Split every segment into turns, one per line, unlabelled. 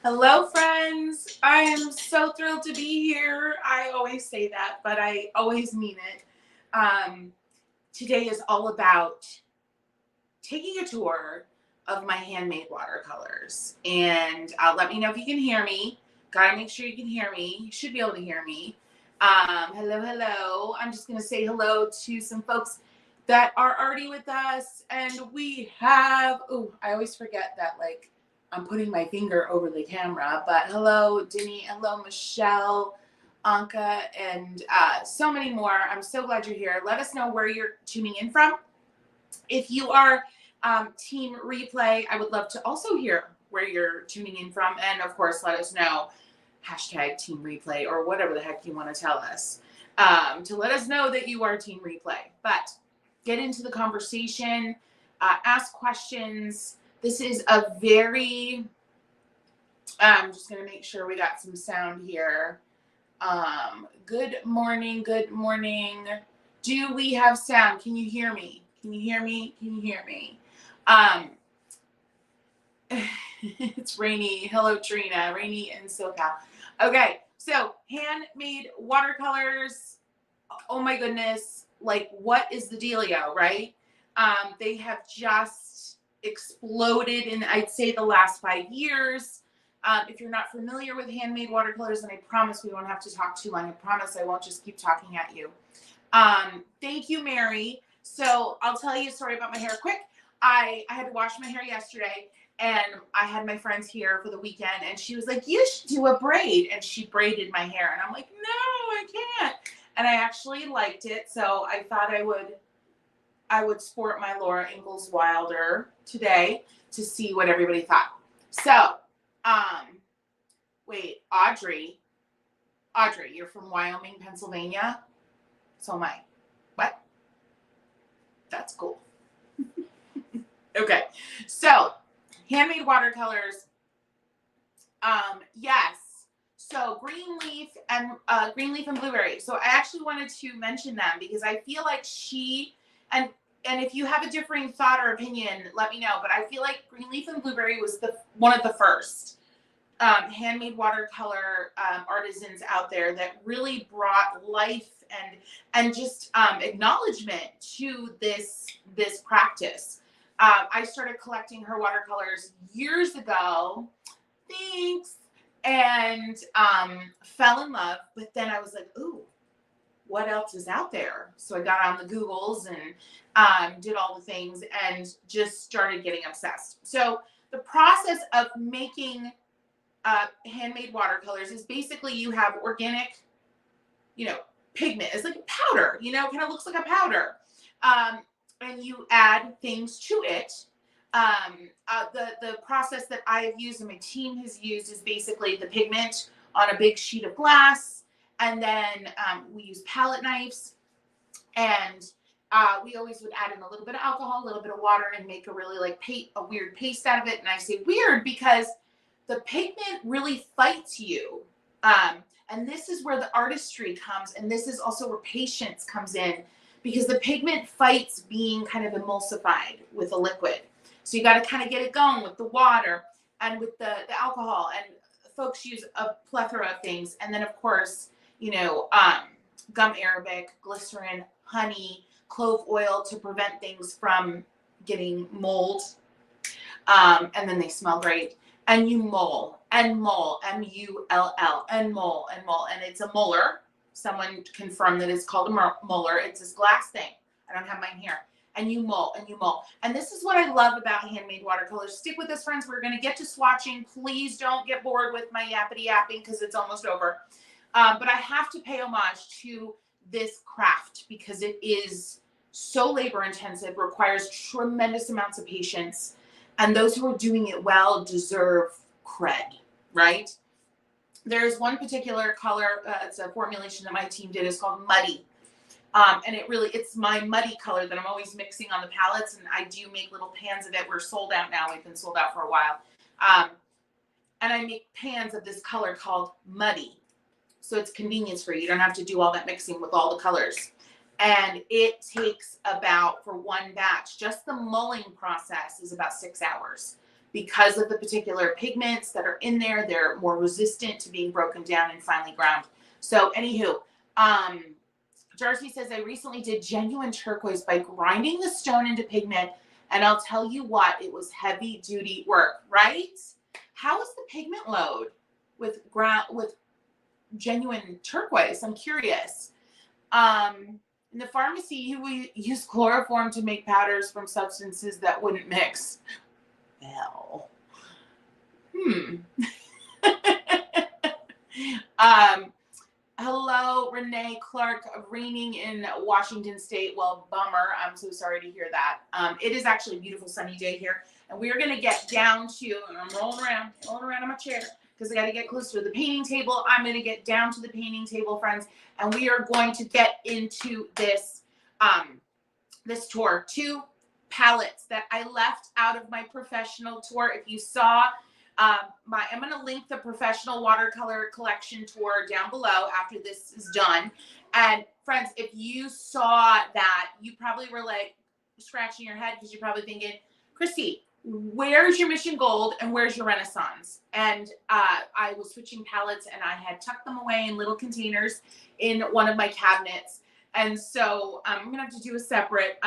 Hello, friends. I am so thrilled to be here. I always say that, but I always mean it. Today is all about taking a tour of my handmade watercolors. And let me know if you can hear me. Gotta make sure you can hear me. You should be able to hear me. Hello. I'm just going to say hello to some folks that are already with us. And we have, I always forget that, like, I'm putting my finger over the camera, but hello, Denny, hello, Michelle, Anka, and so many more. I'm so glad you're here. Let us know where you're tuning in from. If you are Team Replay, I would love to also hear where you're tuning in from. And of course, let us know, hashtag Team Replay, or whatever the heck you want to tell us, to let us know that you are Team Replay. But get into the conversation, ask questions. This is a very, I'm just going to make sure we got some sound here. Good morning. Good morning. Do we have sound? Can you hear me? Can you hear me? Can you hear me? It's rainy. Hello, Trina. Rainy in SoCal. Okay. So handmade watercolors. Oh my goodness. Like, what is the dealio, right? They have just exploded in, I'd say, the last 5 years. If you're not familiar with handmade watercolors, and I promise we won't have to talk too long. I promise I won't just keep talking at you. Thank you, Mary. So I'll tell you a story about my hair quick. I had to wash my hair yesterday, and I had my friends here for the weekend, and she was like, you should do a braid. And she braided my hair, and I'm like, no, I can't. And I actually liked it, so I thought I would sport my Laura Ingalls Wilder today to see what everybody thought. So, wait, Audrey, you're from Wyoming, Pennsylvania? So am I. What? That's cool. Okay, so handmade watercolors. Yes. So green leaf and blueberry. So I actually wanted to mention them because I feel like and if you have a differing thought or opinion, let me know. But I feel like greenleaf and blueberry was one of the first handmade watercolor artisans out there that really brought life and just acknowledgement to this practice. I started collecting her watercolors years ago. Thanks. And fell in love. But then I was like, ooh, what else is out there? So I got on the Googles and did all the things and just started getting obsessed. So the process of making handmade watercolors is basically you have organic, pigment. It's like a powder, kind of looks like a powder. And you add things to it. The process that I have used and my team has used is basically the pigment on a big sheet of glass. And then we use palette knives, and we always would add in a little bit of alcohol, a little bit of water, and make a really a weird paste out of it. And I say weird because the pigment really fights you. And this is where the artistry comes. And this is also where patience comes in, because the pigment fights being kind of emulsified with a liquid. So you got to kind of get it going with the water and with the alcohol. And folks use a plethora of things. And then, of course, gum arabic, glycerin, honey, clove oil to prevent things from getting mold. And then they smell great. And you mull, M-U-L-L, and mull. And it's a muller. Someone confirmed that it's called a muller. It's this glass thing. I don't have mine here. And you mull, and you mull. And this is what I love about handmade watercolors. Stick with us, friends. We're going to get to swatching. Please don't get bored with my yappity yapping because it's almost over. But I have to pay homage to this craft because it is so labor intensive, requires tremendous amounts of patience. And those who are doing it well deserve cred, right? There's one particular color, it's a formulation that my team did, it's called Muddy. And it's my muddy color that I'm always mixing on the palettes, and I do make little pans of it. We're sold out now. We've been sold out for a while. And I make pans of this color called Muddy. So it's convenience for you. You don't have to do all that mixing with all the colors. And it takes about, for one batch, just the mulling process is about 6 hours. because of the particular pigments that are in there. They're more resistant to being broken down and finely ground. So anywho, Darcy says, I recently did genuine turquoise by grinding the stone into pigment, and I'll tell you what, it was heavy duty work, right? How is the pigment load with genuine turquoise? I'm curious. In the pharmacy, we use chloroform to make powders from substances that wouldn't mix. Well, hello, Renee Clark, raining in Washington State. Well, bummer. I'm so sorry to hear that. It is actually a beautiful sunny day here, and we are going to get down to, and I'm rolling around on my chair because I got to get closer to the painting table. I'm going to get down to the painting table, friends, and we are going to get into this, this tour. 2 palettes that I left out of my professional tour. If you saw I'm going to link the professional watercolor collection tour down below after this is done. And friends, if you saw that, you probably were like scratching your head because you're probably thinking, Kristy, where's your Mission Gold and where's your Renaissance? And I was switching palettes and I had tucked them away in little containers in one of my cabinets. And so I'm going to have to do a separate,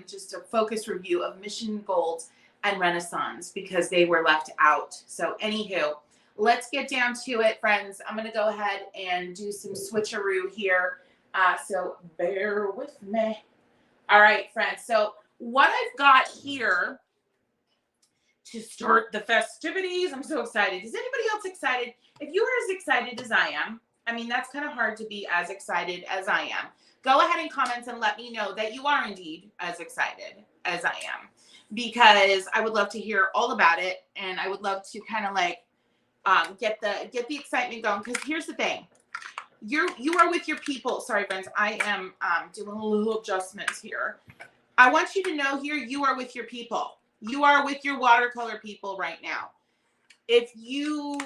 just a focus review of Mission Gold and Renaissance because they were left out. So anywho, let's get down to it, friends. I'm going to go ahead and do some switcheroo here. So bear with me. All right, friends. So what I've got here to start the festivities, I'm so excited. Is anybody else excited? If you are as excited as I am, I mean, that's kind of hard to be as excited as I am. Go ahead and comment and let me know that you are indeed as excited as I am, because I would love to hear all about it. And I would love to kind of like get the excitement going. Because here's the thing. You are with your people. Sorry, friends. I am doing a little adjustments here. I want you to know here, you are with your people. You are with your watercolor people right now. If you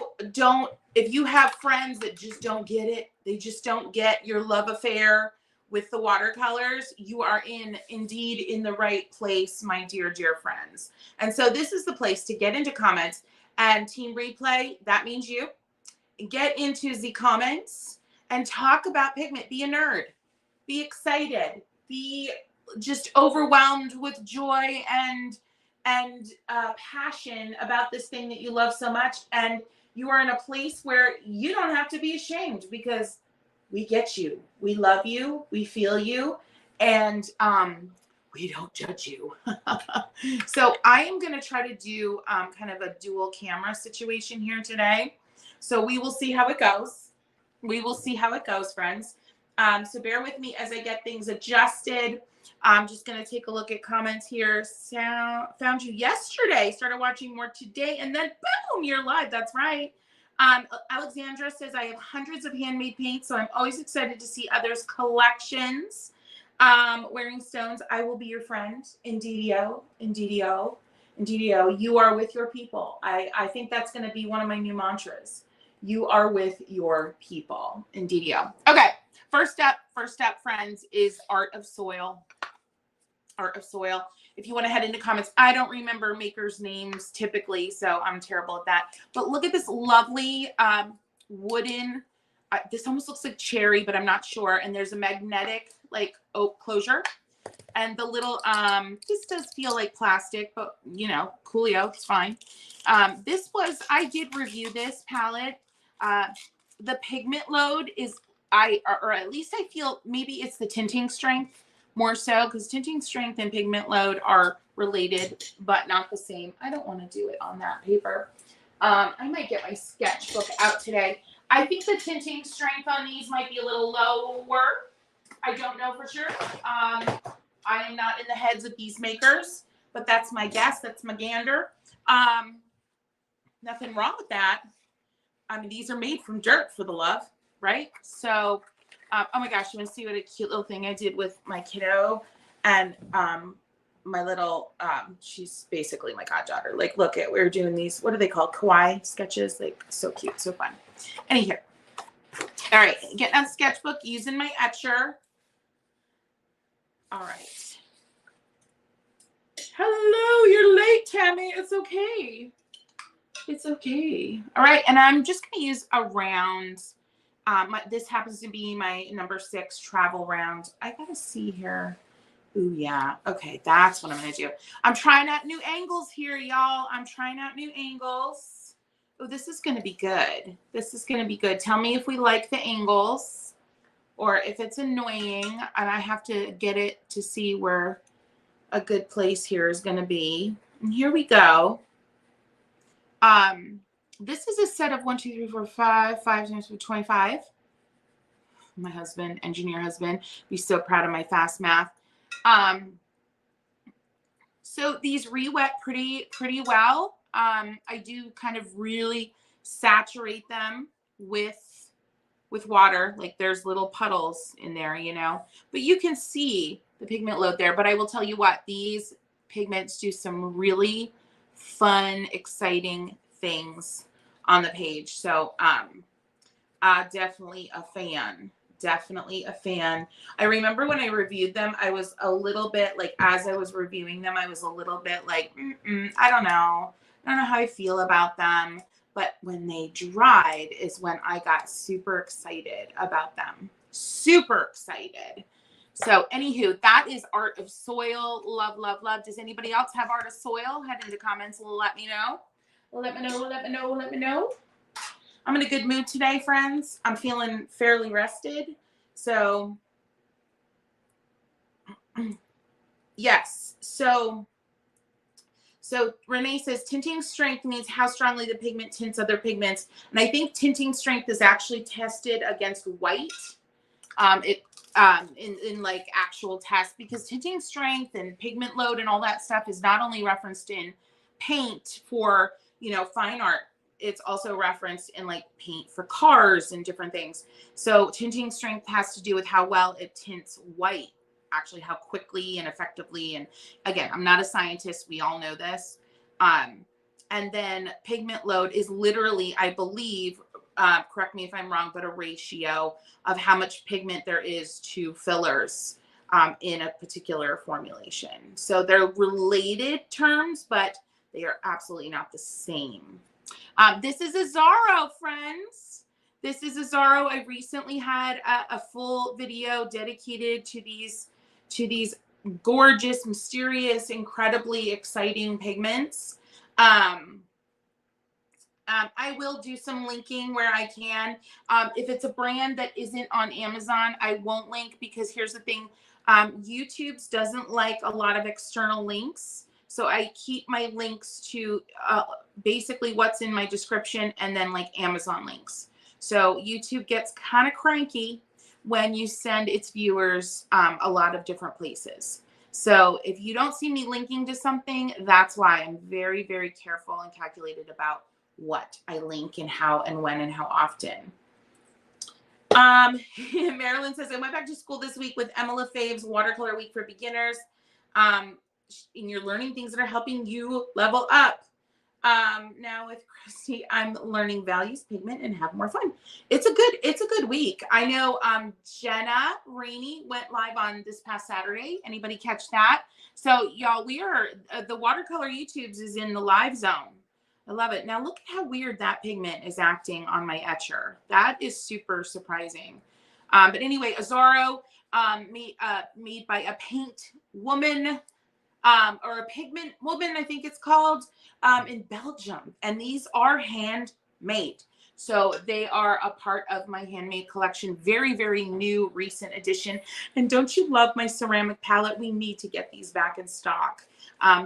have friends that just don't get it, they just don't get your love affair with the watercolors, you are indeed in the right place, my dear, dear friends. And so this is the place to get into comments. And Team Replay, that means you. Get into the comments and talk about pigment. Be a nerd. Be excited. Be just overwhelmed with joy and passion about this thing that you love so much. And you are in a place where you don't have to be ashamed, because we get you. We love you. We feel you. And we don't judge you. So I am going to try to do kind of a dual camera situation here today. So we will see how it goes. We will see how it goes, friends. So bear with me as I get things adjusted. I'm just going to take a look at comments here. Found you yesterday. Started watching more today. And then boom, you're live. That's right. Alexandra says, I have hundreds of handmade paints, so I'm always excited to see others' collections. Wearing stones, I will be your friend. Indeedio, indeedio, indeedio. You are with your people. I think that's going to be one of my new mantras. You are with your people. Indeedio. Okay. First up, friends, is Art of Soil. Art of Soil. If you want to head into comments, I don't remember makers' names typically, so I'm terrible at that. But look at this lovely wooden, this almost looks like cherry, but I'm not sure. And there's a magnetic like oak closure. And the little, this does feel like plastic, but you know, coolio, it's fine. I did review this palette. The pigment load is, or at least I feel maybe it's the tinting strength more so, because tinting strength and pigment load are related, but not the same. I don't want to do it on that paper. I might get my sketchbook out today. I think the tinting strength on these might be a little lower. I don't know for sure. I am not in the heads of these makers, but that's my guess. That's my gander. Nothing wrong with that. I mean, these are made from dirt, for the love, right? So, oh my gosh, you want to see what a cute little thing I did with my kiddo and my little, she's basically my goddaughter. Like, look at, we're doing these, what are they called? Kawaii sketches. Like, so cute, so fun. Anyhow, all right, getting on sketchbook, using my etcher. All right. Hello, you're late, Tammy. It's okay. It's okay. All right, and I'm just going to use a round. This happens to be my number 6 travel round. I got to see here. Ooh, yeah. Okay, that's what I'm going to do. I'm trying out new angles here, y'all. I'm trying out new angles. Oh, this is going to be good. This is going to be good. Tell me if we like the angles or if it's annoying, and I have to get it to see where a good place here is going to be. And here we go. This is a set of 1, 2, 3, 4, 5 times 25. My husband, engineer husband, be so proud of my fast math. So these re-wet pretty well. I do kind of really saturate them with water. Like there's little puddles in there, you know, but you can see the pigment load there. But I will tell you what, these pigments do some really fun, exciting things on the page. So definitely a fan. Definitely a fan. I remember when I reviewed them, I was a little bit like, as I was reviewing them, I was a little bit like, I don't know. I don't know how I feel about them. But when they dried is when I got super excited about them. Super excited. So anywho, that is Art of Soil. Love, love, love. Does anybody else have Art of Soil? Head into comments and let me know. Let me know, let me know, let me know. I'm in a good mood today, friends. I'm feeling fairly rested. So, yes. So Renee says tinting strength means how strongly the pigment tints other pigments. And I think tinting strength is actually tested against white. In like actual tests, because tinting strength and pigment load and all that stuff is not only referenced in paint for, you know, fine art. It's also referenced in like paint for cars and different things. So tinting strength has to do with how well it tints white, actually how quickly and effectively. And again, I'm not a scientist. We all know this. And then pigment load is literally, I believe, correct me if I'm wrong, but a ratio of how much pigment there is to fillers in a particular formulation. So they're related terms, but they are absolutely not the same. This is Azaro, friends. This is Azaro. I recently had a full video dedicated to these gorgeous, mysterious, incredibly exciting pigments. I will do some linking where I can. If it's a brand that isn't on Amazon, I won't link, because here's the thing. YouTube's doesn't like a lot of external links. So I keep my links to basically what's in my description and then like Amazon links. So YouTube gets kind of cranky when you send its viewers a lot of different places. So if you don't see me linking to something, that's why. I'm very, very careful and calculated about what I link and how and when and how often. Marilyn says, I went back to school this week with Emma LaFave's Watercolor Week for Beginners. And you're learning things that are helping you level up. Now with Kristy, I'm learning values, pigment, and have more fun. It's a good week. I know Jenna Rainey went live on this past Saturday. Anybody catch that? So y'all, we are the watercolor YouTubes is in the live zone. I love it. Now look at how weird that pigment is acting on my etcher. That is super surprising. But anyway, Azaro made by a paint woman. Or a pigment woman, I think it's called, in Belgium. And these are handmade. So they are a part of my handmade collection. Very, very new, recent addition. And don't you love my ceramic palette? We need to get these back in stock.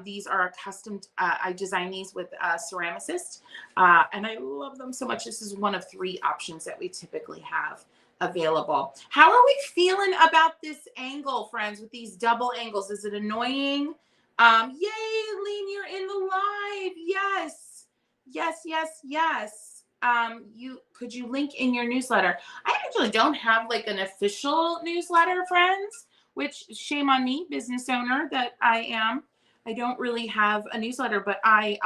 These are custom, I designed these with a ceramicist, and I love them so much. This is one of 3 options that we typically have available. How are we feeling about this angle, friends, with these double angles? Is it annoying? Yay, Lean, you're in the live. Yes. Yes, yes, yes. Could you link in your newsletter? I actually don't have like an official newsletter, friends, which shame on me, business owner that I am. I don't really have a newsletter, but I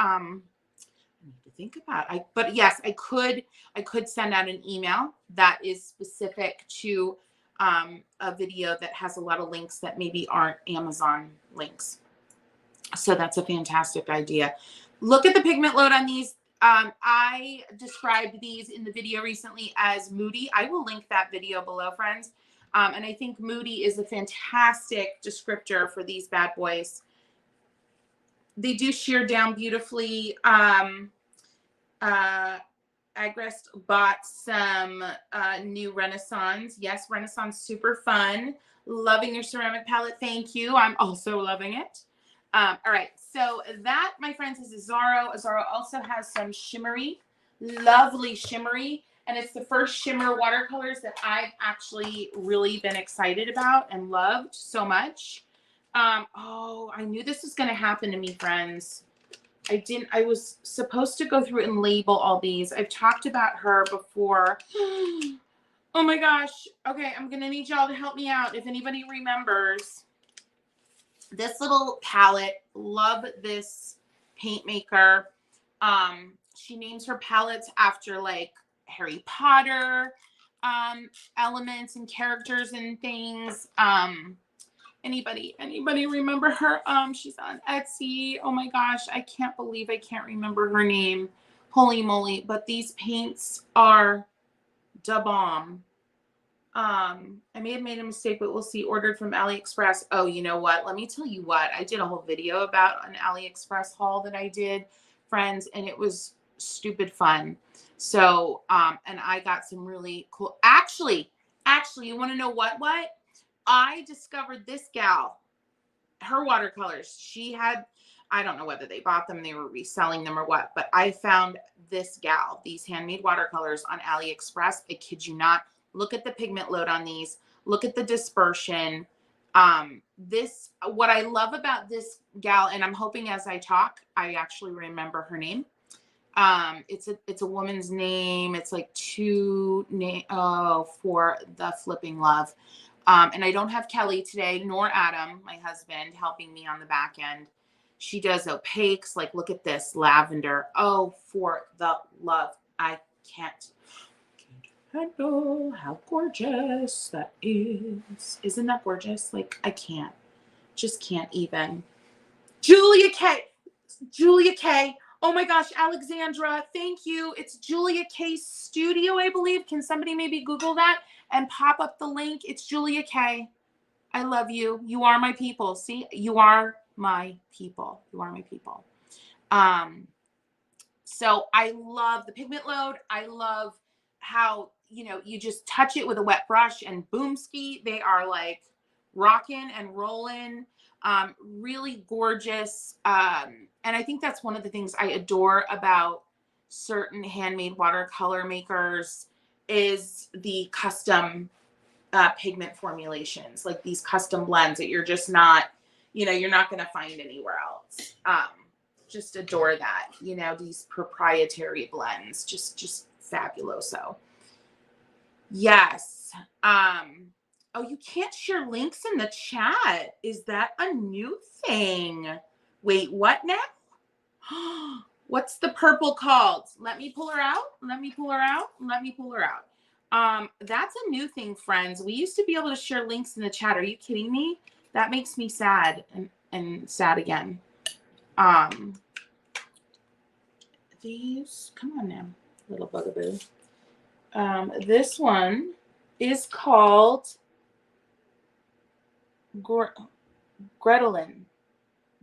need to think about it. But yes, I could send out an email that is specific to a video that has a lot of links that maybe aren't Amazon links. So that's a fantastic idea. Look at the pigment load on these. I described these in the video recently as moody. I will link that video below, friends. And I think moody is a fantastic descriptor for these bad boys. They do shear down beautifully. Agrest bought some new Renaissance. Yes, Renaissance, super fun. Loving your ceramic palette. Thank you. I'm also loving it. All right, so that, my friends, is Azaro. Azaro also has some shimmery, lovely shimmery, and it's the first shimmer watercolors that I've actually really been excited about and loved so much. Oh, I knew this was going to happen to me, friends. I was supposed to go through and label all these. I've talked about her before. Oh my gosh. Okay, I'm going to need y'all to help me out if anybody remembers. This little palette, love this paint maker. She names her palettes after like Harry Potter elements and characters and things. Anybody remember her? She's on Etsy. Oh my gosh, I can't believe I can't remember her name. Holy moly, but these paints are da bomb. I may have made a mistake, but we'll see. Ordered from AliExpress. Oh, you know what? Let me tell you what. I did a whole video about an AliExpress haul that I did, friends, and it was stupid fun. So, and I got some really cool. Actually, you want to know what? I discovered this gal, her watercolors. She had, I don't know whether they bought them, they were reselling them or what, but I found this gal, these handmade watercolors on AliExpress. I kid you not. Look at the pigment load on these. Look at the dispersion. What I love about this gal, and I'm hoping as I talk, I actually remember her name. It's a woman's name. It's like for the flipping love. And I don't have Kelly today, nor Adam, my husband, helping me on the back end. She does opaques. Like, look at this lavender. Oh, for the love. I can't handle how gorgeous that is. Isn't that gorgeous? Like, I can't. Just can't even. Julia K. Oh my gosh, Alexandra, thank you. It's Julia K Studio, I believe. Can somebody maybe Google that and pop up the link? It's Julia K. I love you. You are my people. See, you are my people. You are my people. So I love the pigment load. I love how, you know, you just touch it with a wet brush and boomski. They are like rocking and rolling. Really gorgeous. And I think that's one of the things I adore about certain handmade watercolor makers is the custom pigment formulations, like these custom blends that you're just not, you know, you're not going to find anywhere else. Just adore that, you know, these proprietary blends, just fabuloso. Yes. Oh, you can't share links in the chat. Is that a new thing? Wait, what now? What's the purple called? Let me pull her out. That's a new thing, friends. We used to be able to share links in the chat. Are you kidding me? That makes me sad and sad again. These, come on now, little bugaboo. This one is called Gretelin.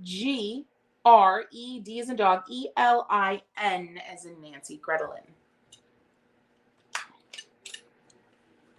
G-R-E-D as in dog, E-L-I-N as in Nancy, Gretelin.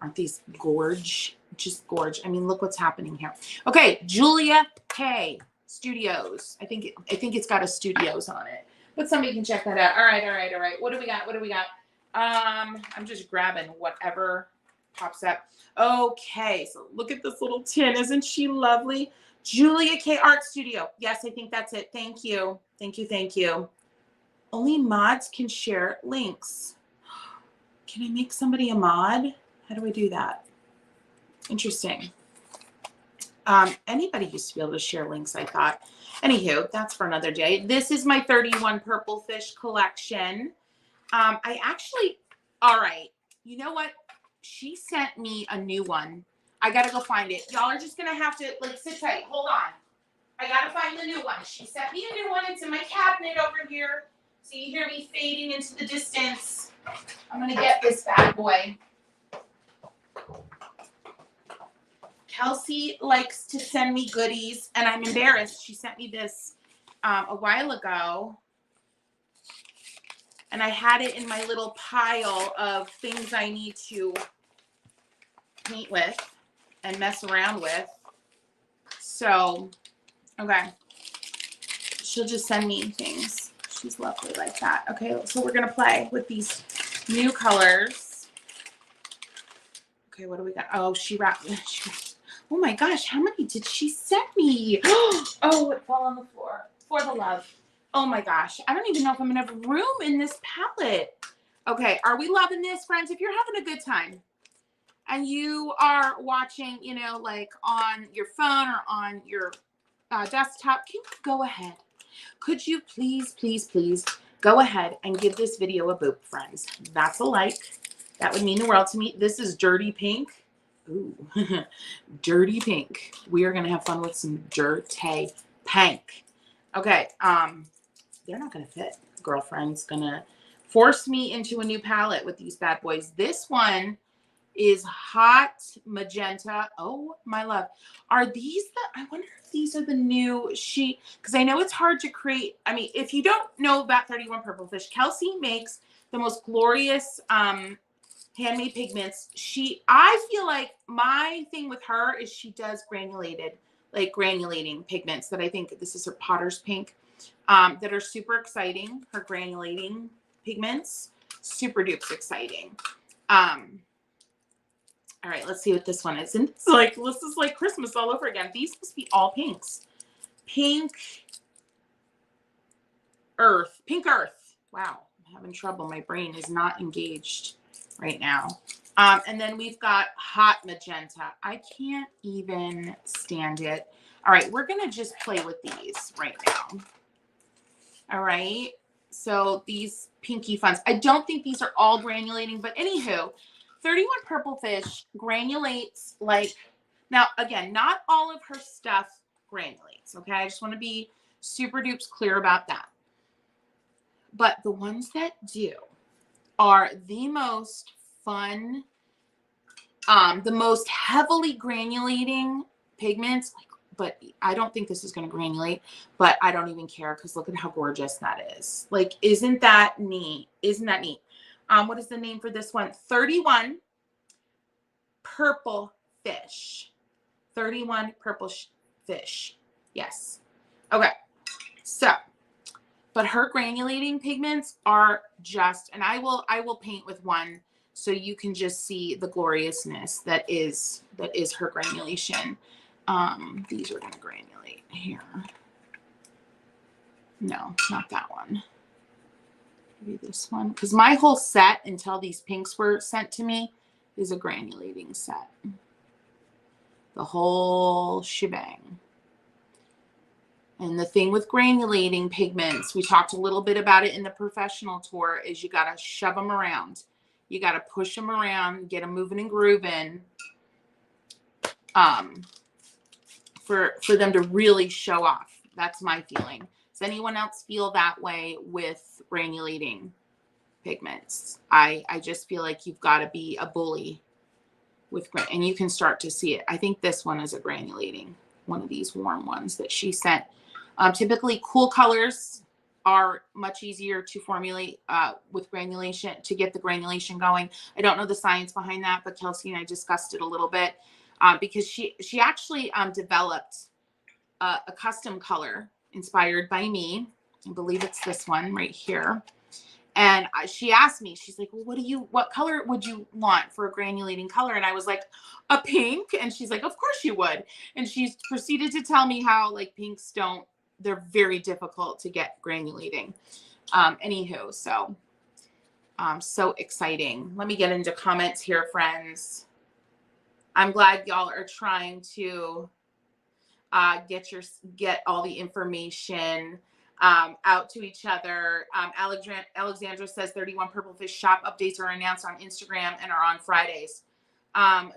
Aren't these gorge? Just gorge. I mean, look what's happening here. Okay, Julia K Studios. I think it's got a studios on it, but somebody can check that out. All right. What do we got? I'm just grabbing whatever pops up. Okay, so look at this little tin. Isn't she lovely? Julia K Art Studio. Yes, I think that's it. Thank you. Only mods can share links. Can I make somebody a mod? How do I do that? Interesting. Anybody used to be able to share links, I thought. Anywho, that's for another day. This is my 31 Purple Fish collection. All right, you know what? She sent me a new one. I gotta go find it. Y'all are just gonna have to like sit tight. Hold on. I gotta find the new one. She sent me a new one. It's in my cabinet over here. So you hear me fading into the distance. I'm gonna get this bad boy. Kelsey likes to send me goodies, and I'm embarrassed. She sent me this a while ago, and I had it in my little pile of things I need to paint with and mess around with. So, okay. She'll just send me things. She's lovely like that. Okay, so we're going to play with these new colors. Okay, what do we got? Oh, she wrapped. Oh my gosh, how many did she send me? Oh, it fell on the floor. For the love. Oh my gosh, I don't even know if I'm going to have room in this palette. Okay, are we loving this, friends? If you're having a good time and you are watching, you know, like on your phone or on your desktop, can you go ahead? Could you please, please, please go ahead and give this video a boop, friends? That's a like. That would mean the world to me. This is Dirty Pink. Ooh, Dirty Pink. We are going to have fun with some Dirty Pink. Okay, they're not going to fit. Girlfriend's going to force me into a new palette with these bad boys. This one is hot magenta. Oh, my love. Are these the, I wonder if these are the new because I know it's hard to create. I mean, if you don't know about 31 Purple Fish, Kelsey makes the most glorious handmade pigments. I feel like my thing with her is she does granulating pigments that I think this is her Potter's Pink that are super exciting. Her granulating pigments, super dupes exciting. All right, let's see what this one is. And it's like, this is like Christmas all over again. These must be all pinks. Pink Earth. Wow, I'm having trouble. My brain is not engaged right now. And then we've got hot magenta. I can't even stand it. All right, we're going to just play with these right now. All right, so these pinky funs. I don't think these are all granulating, but anywho, 31 Purple Fish granulates like, now again, not all of her stuff granulates, okay? I just want to be super dupes clear about that. But the ones that do are the most fun, the most heavily granulating pigments. But I don't think this is going to granulate, but I don't even care because look at how gorgeous that is. Like, isn't that neat? Isn't that neat? What is the name for this one? 31 Purple Fish. 31 Purple Fish. Yes. Okay. So, but her granulating pigments are just, and I will paint with one so you can just see the gloriousness that is her granulation. These are going to granulate here. No, not that one. Maybe this one. Because my whole set until these pinks were sent to me is a granulating set. The whole shebang. And the thing with granulating pigments, we talked a little bit about it in the professional tour, is you got to shove them around. You got to push them around, get them moving and grooving. For them to really show off. That's my feeling. Does anyone else feel that way with granulating pigments? I just feel like you've got to be a bully with, and you can start to see it. I think this one is a granulating, one of these warm ones that she sent. Typically cool colors are much easier to formulate with granulation, to get the granulation going. I don't know the science behind that, but Kelsey and I discussed it a little bit. Because she actually developed a custom color inspired by me. I believe it's this one right here. And she asked me, she's like, well, what color would you want for a granulating color? And I was like, a pink. And she's like, of course you would. And she proceeded to tell me how like pinks they're very difficult to get granulating. Anywho, so exciting. Let me get into comments here, friends. I'm glad y'all are trying to get all the information out to each other. Alexandra says 31 Purple Fish shop updates are announced on Instagram and are on Fridays.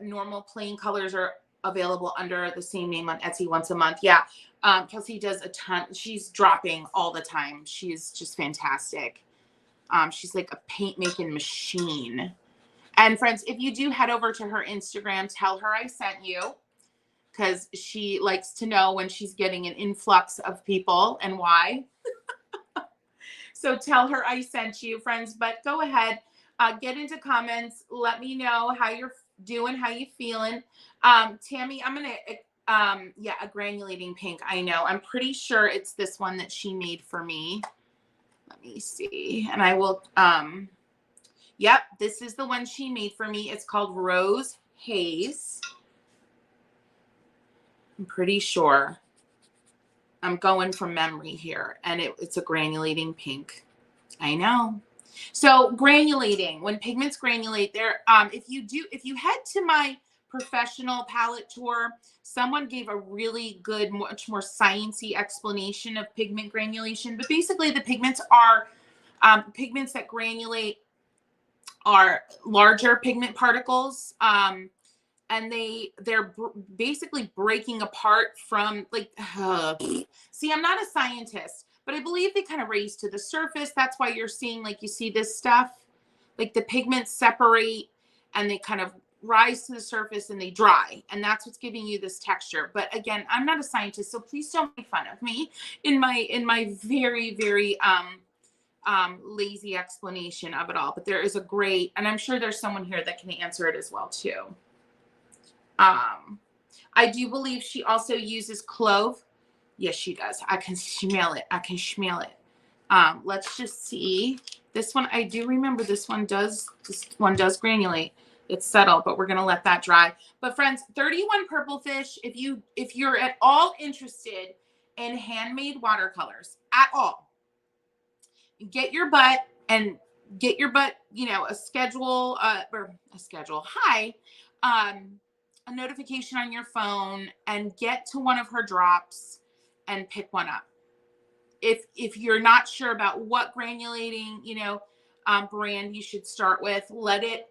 Normal plain colors are available under the same name on Etsy once a month. Yeah. Kelsey does a ton. She's dropping all the time. She's just fantastic. She's like a paint making machine. And friends, if you do head over to her Instagram, tell her I sent you, because she likes to know when she's getting an influx of people and why. So tell her I sent you, friends. But go ahead, get into comments. Let me know how you're doing, how you feeling. Tammy, I'm going to, yeah, a granulating pink. I know. I'm pretty sure it's this one that she made for me. Let me see. And I will, yep, this is the one she made for me. It's called Rose Haze. I'm pretty sure. I'm going from memory here, and it's a granulating pink. I know. So granulating, when pigments granulate, there, if you head to my professional palette tour, someone gave a really good, much more sciencey explanation of pigment granulation. But basically, the pigments are pigments that granulate are larger pigment particles. And they're basically breaking apart from, like, see, I'm not a scientist, but I believe they kind of raise to the surface. That's why you're seeing, like, you see this stuff, like the pigments separate and they kind of rise to the surface and they dry. And that's what's giving you this texture. But again, I'm not a scientist, so please don't make fun of me in my very, very, lazy explanation of it all. But there is a great, and I'm sure there's someone here that can answer it as well too. I do believe she also uses clove. Yes, she does. I can smell it. I can smell it. Let's just see. This one, I do remember this one does granulate. It's subtle, but we're going to let that dry. But friends, 31 Purple Fish, if you're at all interested in handmade watercolors at all, get your butt, you know, a schedule, hi, a notification on your phone and get to one of her drops and pick one up. If you're not sure about what granulating, you know, brand you should start with, let it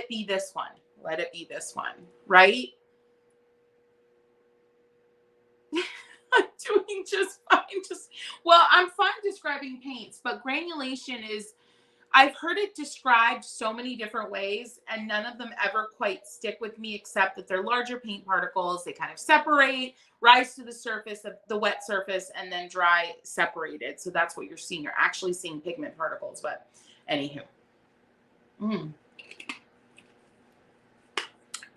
be this one. Let it be this one, right? I'm doing just fine. I'm fine describing paints, but granulation is, I've heard it described so many different ways, and none of them ever quite stick with me, except that they're larger paint particles. They kind of separate, rise to the surface of the wet surface, and then dry separated. So that's what you're seeing. You're actually seeing pigment particles, but anywho.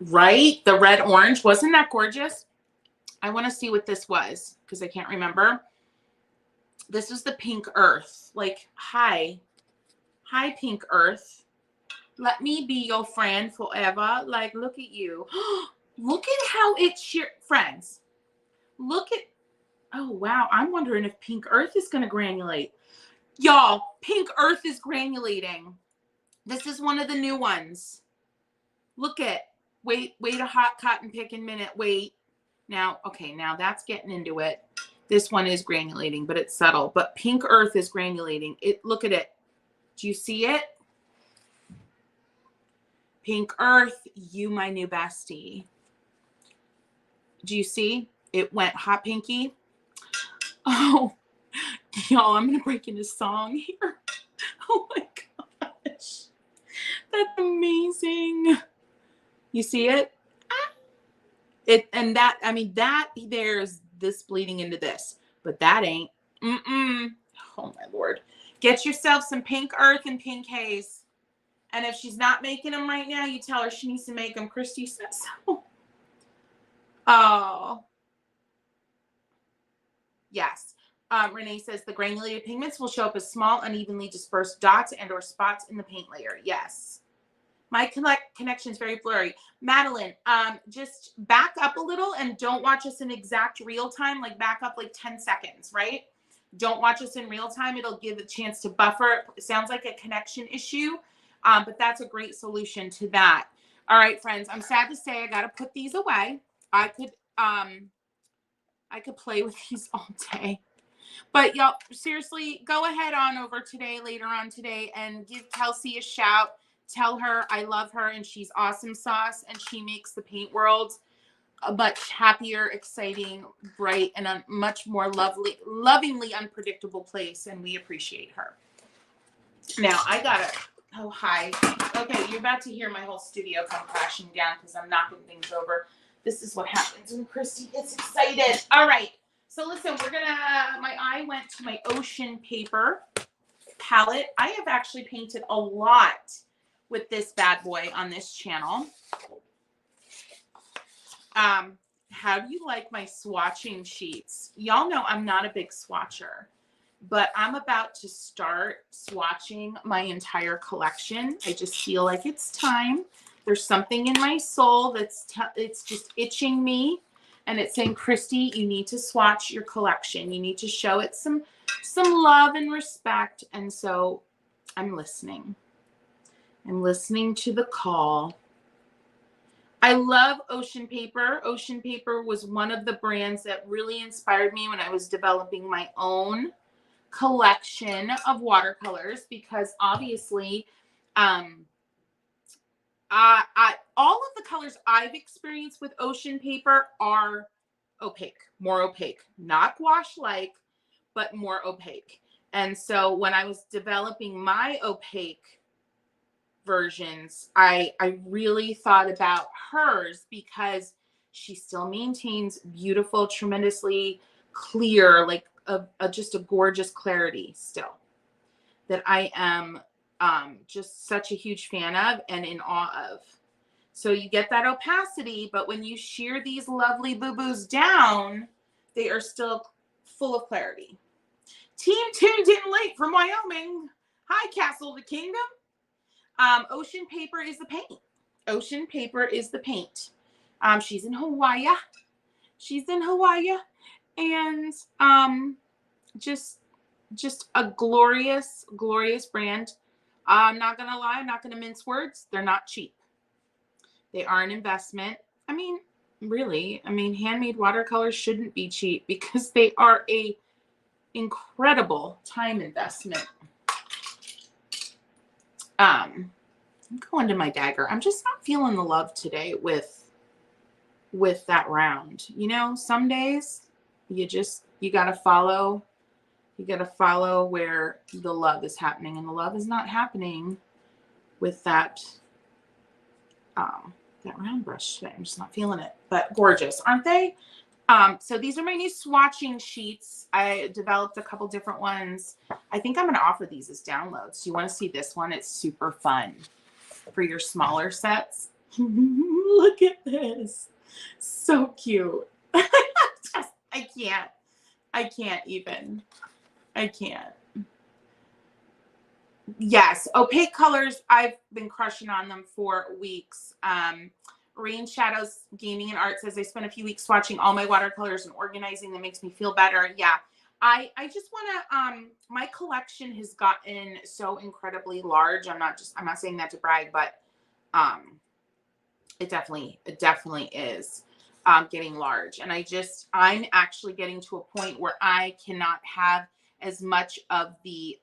Right? The red orange. Wasn't that gorgeous? I want to see what this was because I can't remember. This is the pink earth. Like, hi, pink earth. Let me be your friend forever. Like, look at you. Look at how it's sheer, friends. Look at, oh, wow. I'm wondering if pink earth is going to granulate. Y'all, pink earth is granulating. This is one of the new ones. Look at, wait a hot cotton picking minute. Wait. Now, okay, now that's getting into it. This one is granulating, but it's subtle. But pink earth is granulating. Look at it. Do you see it? Pink earth, you my new bestie. Do you see? It went hot pinky. Oh, y'all, I'm going to break into song here. Oh my gosh. That's amazing. You see it? And that, I mean, that there's this bleeding into this, but that ain't. Oh my Lord. Get yourself some pink earth and pink haze. And if she's not making them right now, you tell her she needs to make them. Kristy says so. Oh. Yes. Renee says the granulated pigments will show up as small, unevenly dispersed dots and or spots in the paint layer. Yes. My connection is very blurry. Madeline, just back up a little and don't watch us in exact real time. Like back up like 10 seconds, right? Don't watch us in real time. It'll give a chance to buffer. It sounds like a connection issue, but that's a great solution to that. All right, friends, I'm sad to say I got to put these away. I could play with these all day. But y'all, seriously, go ahead on over today, later on today, and give Kelsey a shout. Tell her I love her and she's awesome sauce and she makes the paint world a much happier, exciting, bright, and a much more lovingly unpredictable place, and we appreciate her. Now, I gotta, oh, hi. Okay, you're about to hear my whole studio come crashing down because I'm knocking things over. This is what happens when Kristy gets excited. All right, so listen, my eye went to my ocean paper palette. I have actually painted a lot with this bad boy on this channel. How do you like my swatching sheets? Y'all know I'm not a big swatcher, but I'm about to start swatching my entire collection. I just feel like it's time. There's something in my soul it's just itching me, and it's saying, Kristy, you need to swatch your collection. You need to show it some love and respect. And so I'm listening. I'm listening to the call. I love ocean paper. Ocean paper was one of the brands that really inspired me when I was developing my own collection of watercolors, because obviously all of the colors I've experienced with ocean paper are opaque, more opaque, not gouache-like, but more opaque. And so when I was developing my opaque versions, I really thought about hers because she still maintains beautiful, tremendously clear, like just a gorgeous clarity still that I am just such a huge fan of and in awe of. So you get that opacity, but when you shear these lovely boo-boos down, they are still full of clarity. Team tuned in late from Wyoming. Hi, Castle of the Kingdom. Ocean paper is the paint. Ocean paper is the paint. She's in Hawaii. She's in Hawaii. And just a glorious, glorious brand. I'm not going to lie. I'm not going to mince words. They're not cheap. They are an investment. I mean, really, handmade watercolors shouldn't be cheap because they are a incredible time investment. I'm going to my dagger. I'm just not feeling the love today with that round. You know, some days you got to follow where the love is happening, and the love is not happening with that round brush today. I'm just not feeling it, but gorgeous, aren't they? So these are my new swatching sheets. I developed a couple different ones. I think I'm going to offer these as downloads. You want to see this one? It's super fun for your smaller sets. Look at this. So cute. I can't even. Yes, opaque colors. I've been crushing on them for weeks. Rain Shadows Gaming and Art says, I spent a few weeks swatching all my watercolors and organizing them makes me feel better. Yeah, I just want to, my collection has gotten so incredibly large. I'm not saying that to brag, but it definitely is getting large. And I'm actually getting to a point where I cannot have as much of the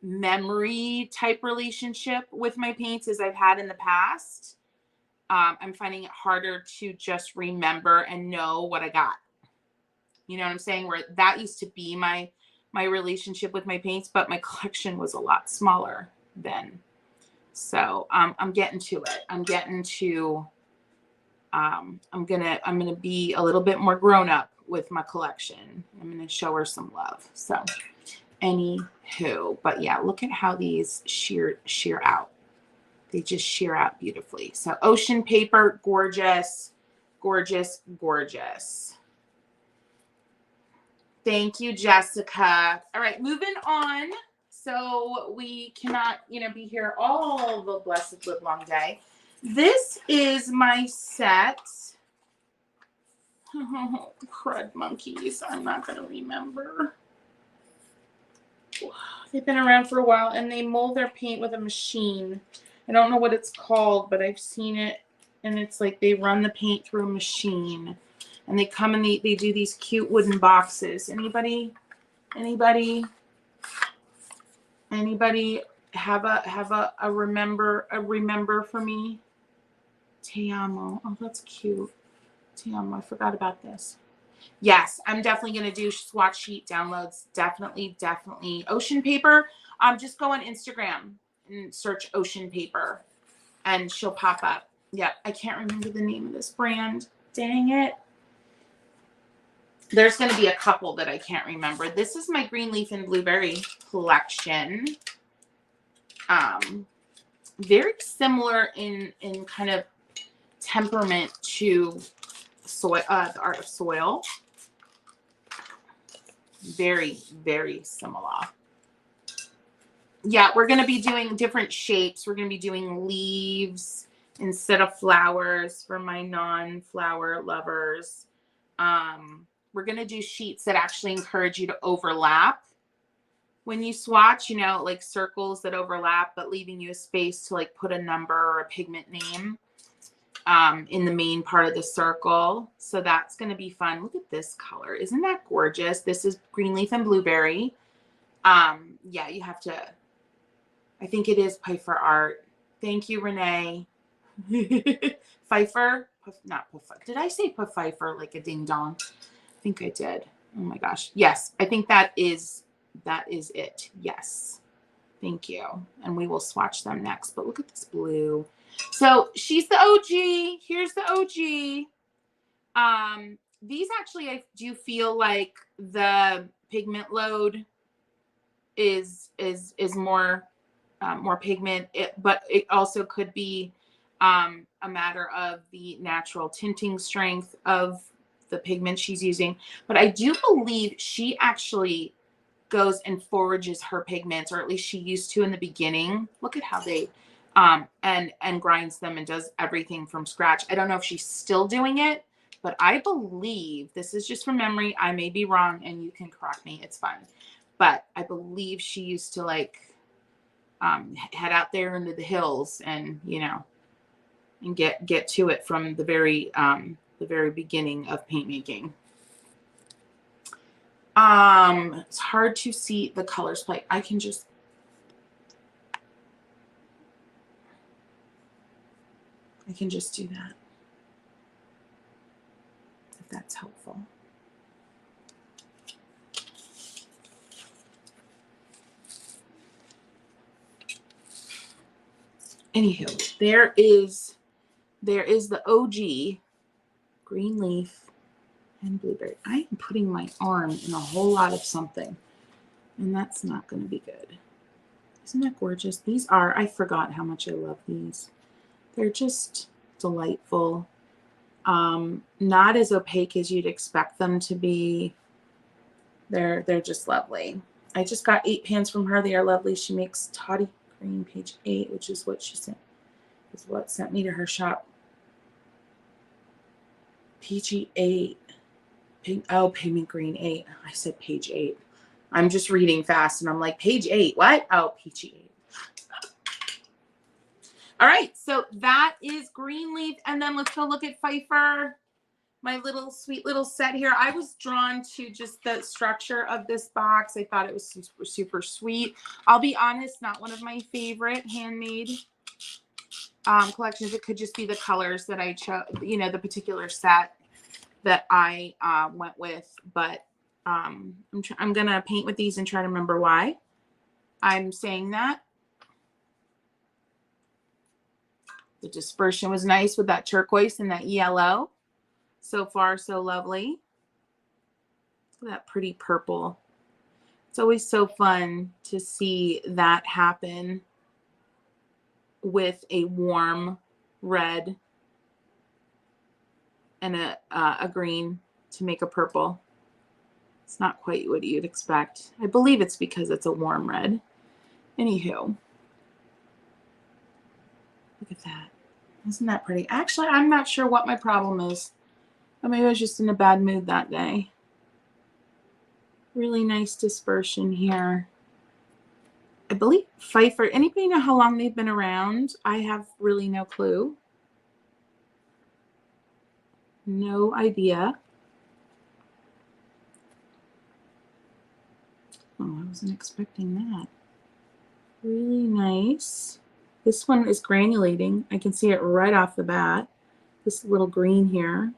memory type relationship with my paints as I've had in the past. I'm finding it harder to just remember and know what I got. You know what I'm saying? Where that used to be my relationship with my paints, but my collection was a lot smaller then. So I'm getting to it. I'm gonna be a little bit more grown up with my collection. I'm gonna show her some love. So anywho, but yeah, look at how these shear out. They just shear out beautifully. So ocean paper, gorgeous, gorgeous, gorgeous. Thank you, Jessica. All right, moving on. So we cannot, be here all the blessed live long day. This is my set. Oh, crud monkeys. I'm not going to remember. They've been around for a while, and they mold their paint with a machine. I don't know what it's called, but I've seen it, and it's like they run the paint through a machine, and they come and they do these cute wooden boxes. Anybody have a remember for me? Te amo. Oh, that's cute. Damn, I forgot about this. Yes, I'm definitely going to do swatch sheet downloads. Definitely, definitely. Ocean paper. Just go on Instagram and search ocean paper and she'll pop up. Yep. I can't remember the name of this brand. Dang it. There's going to be a couple that I can't remember. This is my green leaf and blueberry collection. Very similar in kind of temperament to soil, the art of soil. Very, very similar. Yeah, we're going to be doing different shapes. We're going to be doing leaves instead of flowers for my non-flower lovers. We're going to do sheets that actually encourage you to overlap when you swatch, you know, like circles that overlap, but leaving you a space to like put a number or a pigment name in the main part of the circle. So that's going to be fun. Look at this color. Isn't that gorgeous? This is green leaf and blueberry. Yeah, you have to, I think it is Pfeiffer art. Thank you, Renee. Pfeiffer, not Pfeiffer. Did I say Pfeiffer like a ding dong? I think I did. Oh my gosh. Yes, I think that is it. Yes. Thank you. And we will swatch them next. But look at this blue. So she's the OG. Here's the OG. These actually, I do feel like the pigment load is more more pigment, but it also could be a matter of the natural tinting strength of the pigment she's using. But I do believe she actually goes and forages her pigments, or at least she used to in the beginning. Look at how they and grinds them and does everything from scratch. I don't know if she's still doing it, but I believe, this is just from memory, I may be wrong and you can correct me, it's fine. But I believe she used to like head out there into the hills and, you know, and get to it from the very beginning of paint making. It's hard to see the colors play. I can just do that, if that's helpful. Anywho, there is the OG green leaf and blueberry. I am putting my arm in a whole lot of something, and that's not going to be good. Isn't that gorgeous? These are, I forgot how much I love these. They're just delightful. Not as opaque as you'd expect them to be. They're just lovely. I just got 8 pans from her. They are lovely. She makes toddy green, page 8, which is what she sent. Is what sent me to her shop. PG 8. Oh, pigment green 8. I said page 8. I'm just reading fast and I'm like, page 8. What? Oh, peachy 8. All right, so that is green leaf. And then let's go look at Pfeiffer. My little sweet little set here. I was drawn to just the structure of this box. I thought it was super, super sweet. I'll be honest, not one of my favorite handmade collections. It could just be the colors that I chose, you know, the particular set that I went with. But I'm going to paint with these and try to remember why I'm saying that. The dispersion was nice with that turquoise and that yellow. So far, so lovely. Look at that pretty purple. It's always so fun to see that happen with a warm red and a green to make a purple. It's not quite what you'd expect. I believe it's because it's a warm red. Anywho, look at that. Isn't that pretty? Actually, I'm not sure what my problem is. Or maybe I was just in a bad mood that day. Really nice dispersion here. I believe Pfeiffer, anybody know how long they've been around? I have really no clue. No idea. Oh, I wasn't expecting that. Really nice. This one is granulating. I can see it right off the bat. This little green here.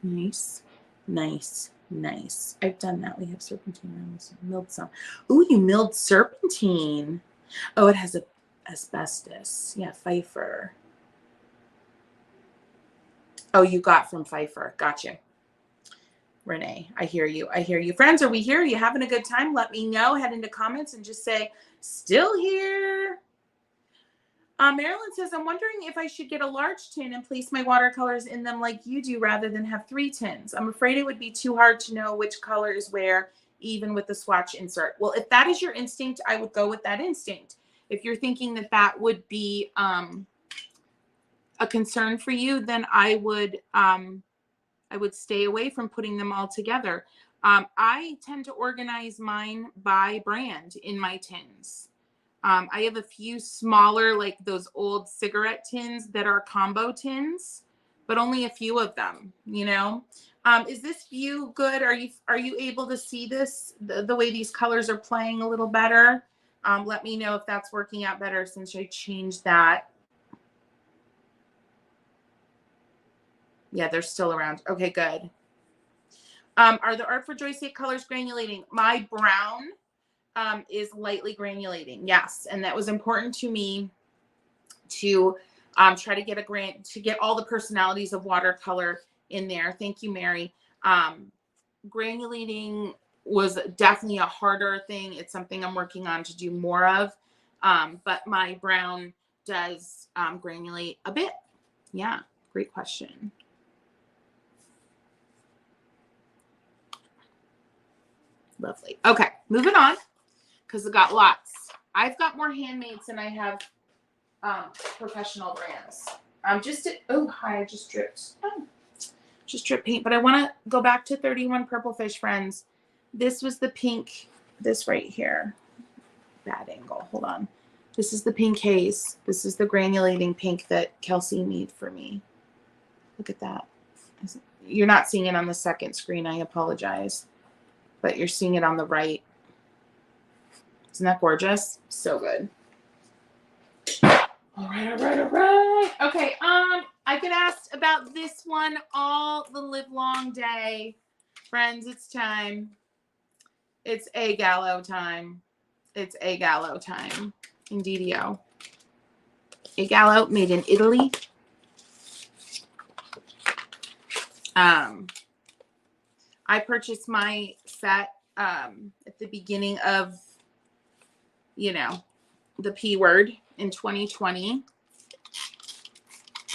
Nice, nice, nice. I've done that. We have serpentine around this. Milled some. Ooh, you milled serpentine. Oh, it has a asbestos. Yeah, Pfeiffer. Oh, you got from Pfeiffer. Gotcha. Renee, I hear you. I hear you. Friends, are we here? Are you having a good time? Let me know. Head into comments and just say, still here. Marilyn says, I'm wondering if I should get a large tin and place my watercolors in them like you do rather than have 3 tins. I'm afraid it would be too hard to know which color is where, even with the swatch insert. Well, if that is your instinct, I would go with that instinct. If you're thinking that that would be a concern for you, then I would stay away from putting them all together. I tend to organize mine by brand in my tins. I have a few smaller, like those old cigarette tins that are combo tins, but only a few of them, you know. Is this view good? Are you able to see this, the way these colors are playing a little better? Let me know if that's working out better since I changed that. Yeah, they're still around. Okay, good. Are the Art for Joy's Sake colors granulating? My brown is lightly granulating. Yes. And that was important to me to try to get all the personalities of watercolor in there. Thank you, Mary. Granulating was definitely a harder thing. It's something I'm working on to do more of. But my brown does granulate a bit. Yeah. Great question. Lovely. Okay. Moving on. Because I've got lots. I've got more handmaids than I have professional brands. I just dripped paint, but I want to go back to 31 Purple Fish, friends. This was the pink, this right here. Bad angle, hold on. This is the pink haze. This is the granulating pink that Kelsey made for me. Look at that. You're not seeing it on the second screen, I apologize, but you're seeing it on the right. Isn't that gorgeous? So good. All right. Okay, I get asked about this one all the live long day. Friends, it's time. It's a Gallo time. It's a Gallo time. Indeedio. A Gallo made in Italy. I purchased my set at the beginning of, you know, the P word in 2020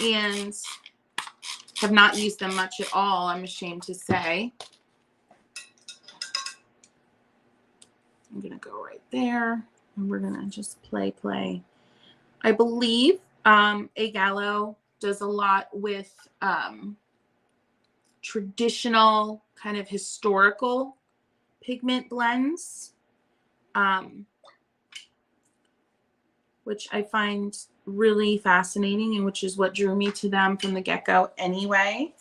and have not used them much at all, I'm ashamed to say. I'm going to go right there and we're going to just play. I believe A Gallo does a lot with traditional kind of historical pigment blends, which I find really fascinating and which is what drew me to them from the get-go anyway.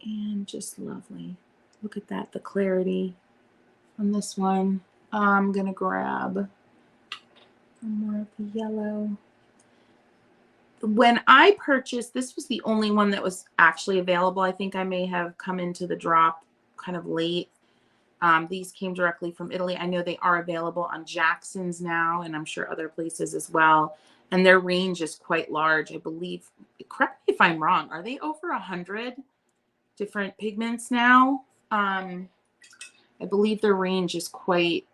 And just lovely. Look at that, the clarity on this one. I'm going to grab more of the yellow. When I purchased, this was the only one that was actually available. I think I may have come into the drop kind of late. These came directly from Italy. I know they are available on Jackson's now, and I'm sure other places as well. And their range is quite large. I believe, correct me if I'm wrong, are they over 100 different pigments now? I believe their range is quite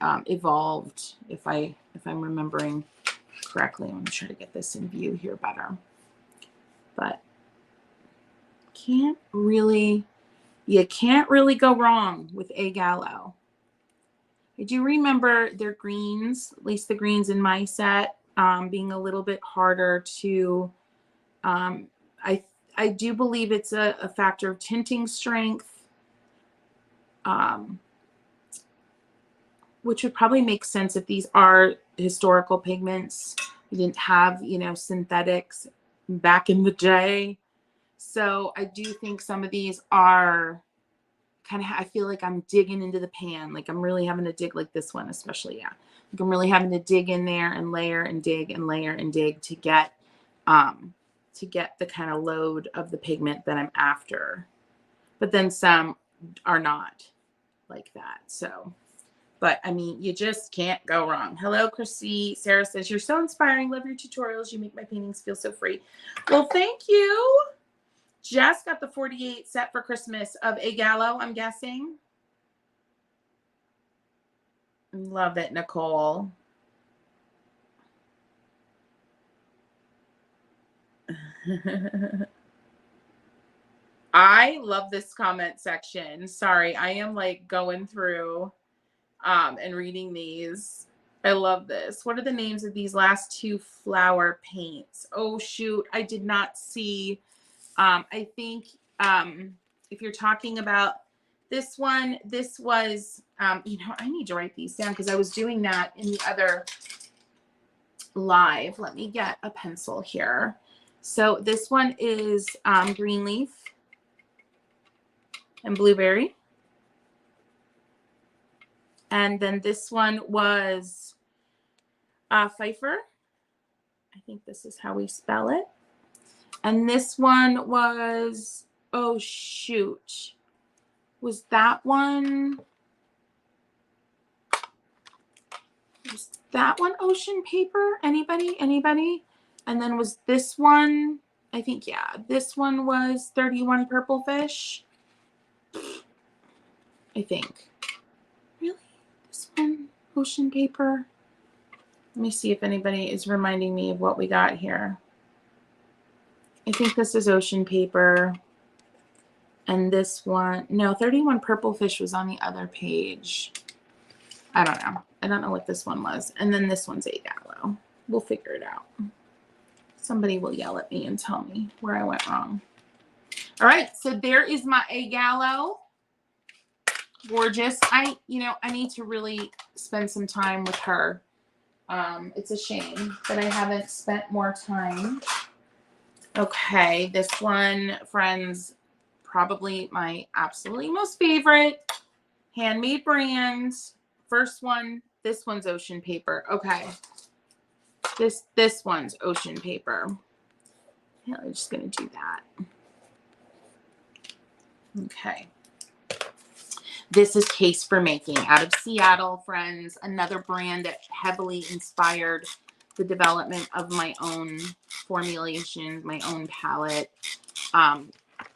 evolved, if I'm remembering correctly. I'm going to try to get this in view here better. But you can't really go wrong with A Gallo. I do remember their greens, at least the greens in my set, being a little bit harder to, I do believe it's a factor of tinting strength, which would probably make sense if these are historical pigments. We didn't have, you know, synthetics back in the day. So I do think some of these are kind of, I feel like I'm digging into the pan. Like I'm really having to dig, like this one especially. Yeah. Like I'm really having to dig in there and layer and dig and layer and dig to get the kind of load of the pigment that I'm after. But then some are not like that. So, but I mean, you just can't go wrong. Hello, Kristy. Sarah says, you're so inspiring. Love your tutorials. You make my paintings feel so free. Well, thank you. Jess got the 48 set for Christmas of a Gallo, I'm guessing. Love it, Nicole. I love this comment section. Sorry, I am like going through and reading these. I love this. What are the names of these last two flower paints? Oh shoot, I did not see. I think if you're talking about this one, this was, you know, I need to write these down because I was doing that in the other live. Let me get a pencil here. So this one is green leaf and blueberry. And then this one was Pfeiffer. I think this is how we spell it. And this one was, oh shoot, was that one? Was that one ocean paper? Anybody? Anybody? And then was this one, I think, yeah, this one was 31 purple fish. I think. Really? This one, ocean paper? Let me see if anybody is reminding me of what we got here. I think this is ocean paper. And this one, no, 31 purple fish was on the other page. I don't know. I don't know what this one was. And then this one's a Gallo. We'll figure it out. Somebody will yell at me and tell me where I went wrong. All right, so there is my a Gallo. Gorgeous. You know, I need to really spend some time with her. It's a shame that I haven't spent more time. Okay, this one, friends, probably my absolutely most favorite handmade brand. First one, this one's ocean paper. Okay, this one's ocean paper. Yeah, I'm just gonna do that. Okay. This is Case for Making out of Seattle, friends. Another brand that heavily inspired the development of my own formulations, my own palette.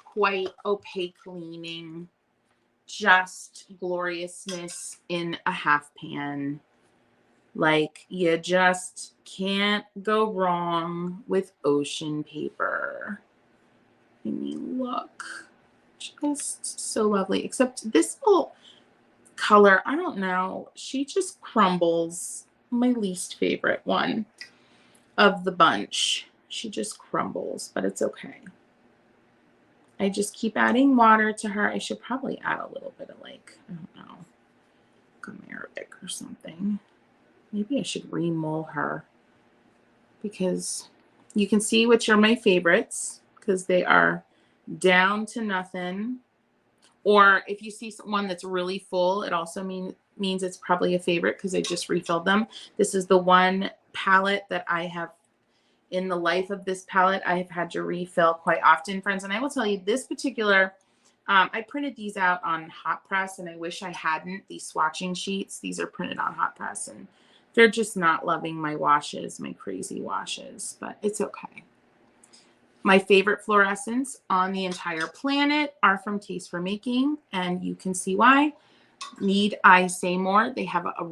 Quite opaque leaning, just gloriousness in a half pan. Like, you just can't go wrong with ocean paper. I mean, look. Just so lovely. Except this little color, I don't know. She just crumbles. My least favorite one of the bunch. She just crumbles, but it's okay. I just keep adding water to her. I should probably add a little bit of, like, I don't know, Arabic or something. Maybe I should remold her because you can see which are my favorites because they are down to nothing. Or if you see one that's really full, it also means it's probably a favorite because I just refilled them. This is the one palette that I have in the life of this palette. I have had to refill quite often, friends. And I will tell you this particular, I printed these out on hot press and I wish I hadn't. These swatching sheets, these are printed on hot press and they're just not loving my washes, my crazy washes, but it's okay. My favorite fluorescents on the entire planet are from Taste for Making, and you can see why. Need I say more? They have a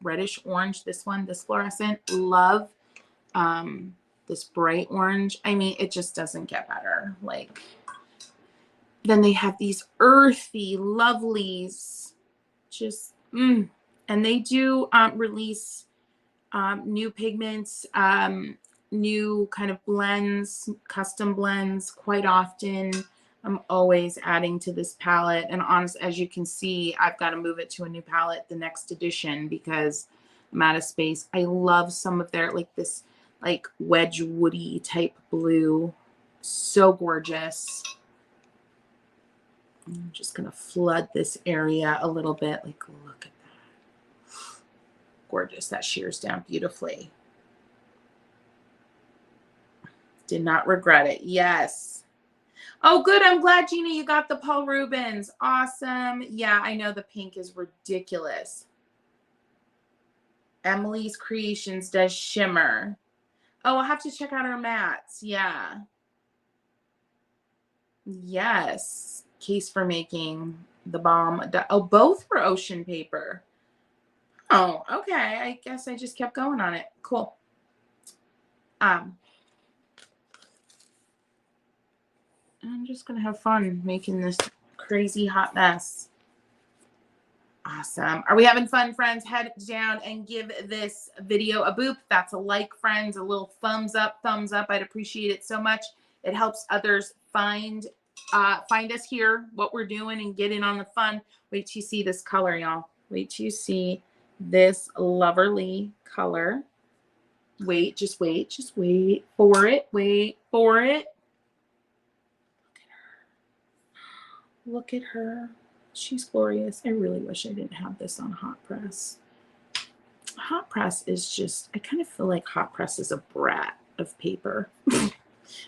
reddish orange. This one, this fluorescent, love this bright orange. I mean, it just doesn't get better. Like, then they have these earthy lovelies, just and they do release new pigments, new kind of blends, custom blends quite often. I'm always adding to this palette. And honest, as you can see, I've got to move it to a new palette, the next edition, because I'm out of space. I love some of their, like this, like wedge woody type blue. So gorgeous. I'm just going to flood this area a little bit. Like, look at that. Gorgeous. That shears down beautifully. Did not regret it. Yes. Oh, good. I'm glad, Gina, you got the Paul Rubens. Awesome. Yeah, I know the pink is ridiculous. Emily's Creations does shimmer. Oh, I'll have to check out her mats. Yeah. Yes. Case for making the bomb. Oh, both were ocean paper. Oh, okay. I guess I just kept going on it. Cool. I'm just going to have fun making this crazy hot mess. Awesome. Are we having fun, friends? Head down and give this video a boop. That's a like, friends. A little thumbs up, thumbs up. I'd appreciate it so much. It helps others find us here, what we're doing, and get in on the fun. Wait till you see this color, y'all. Wait till you see this lovely color. Wait, just wait for it. Wait for it. Look at her. She's glorious. I really wish I didn't have this on hot press. Hot press is just, I kind of feel like hot press is a brat of paper,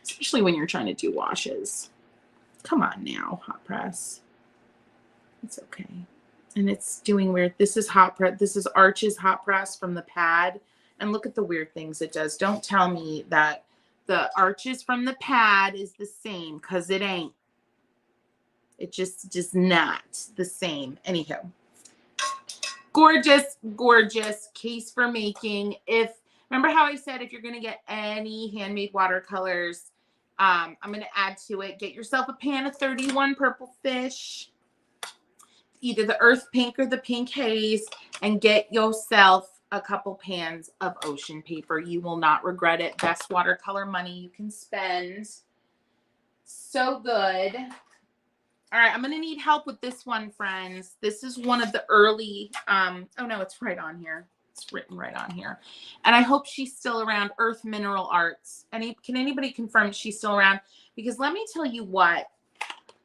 especially when you're trying to do washes. Come on now, hot press. It's okay. And it's doing weird. This is hot press. This is Arch's hot press from the pad. And look at the weird things it does. Don't tell me that the Arches from the pad is the same, because it ain't. It just not the same. Anyhow, gorgeous, gorgeous case for making. Remember how I said if you're going to get any handmade watercolors, I'm going to add to it. Get yourself a pan of 31 purple fish, either the earth pink or the pink haze, and get yourself a couple pans of ocean paper. You will not regret it. Best watercolor money you can spend. So good. All right, I'm going to need help with this one, friends. This is one of the early, oh no, it's right on here. It's written right on here. And I hope she's still around, Earth Mineral Arts. Can anybody confirm she's still around? Because let me tell you what,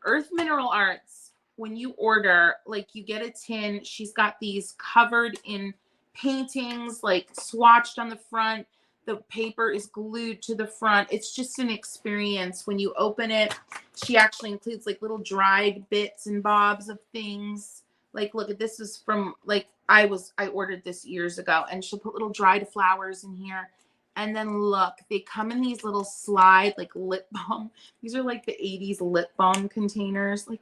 Earth Mineral Arts, when you order, like you get a tin, she's got these covered in paintings, like swatched on the front. The paper is glued to the front. It's just an experience. When you open it, she actually includes like little dried bits and bobs of things. Like, look at this is from, like, I ordered this years ago, and she'll put little dried flowers in here. And then look, they come in these little slide, like lip balm. These are like the 80s lip balm containers. Like,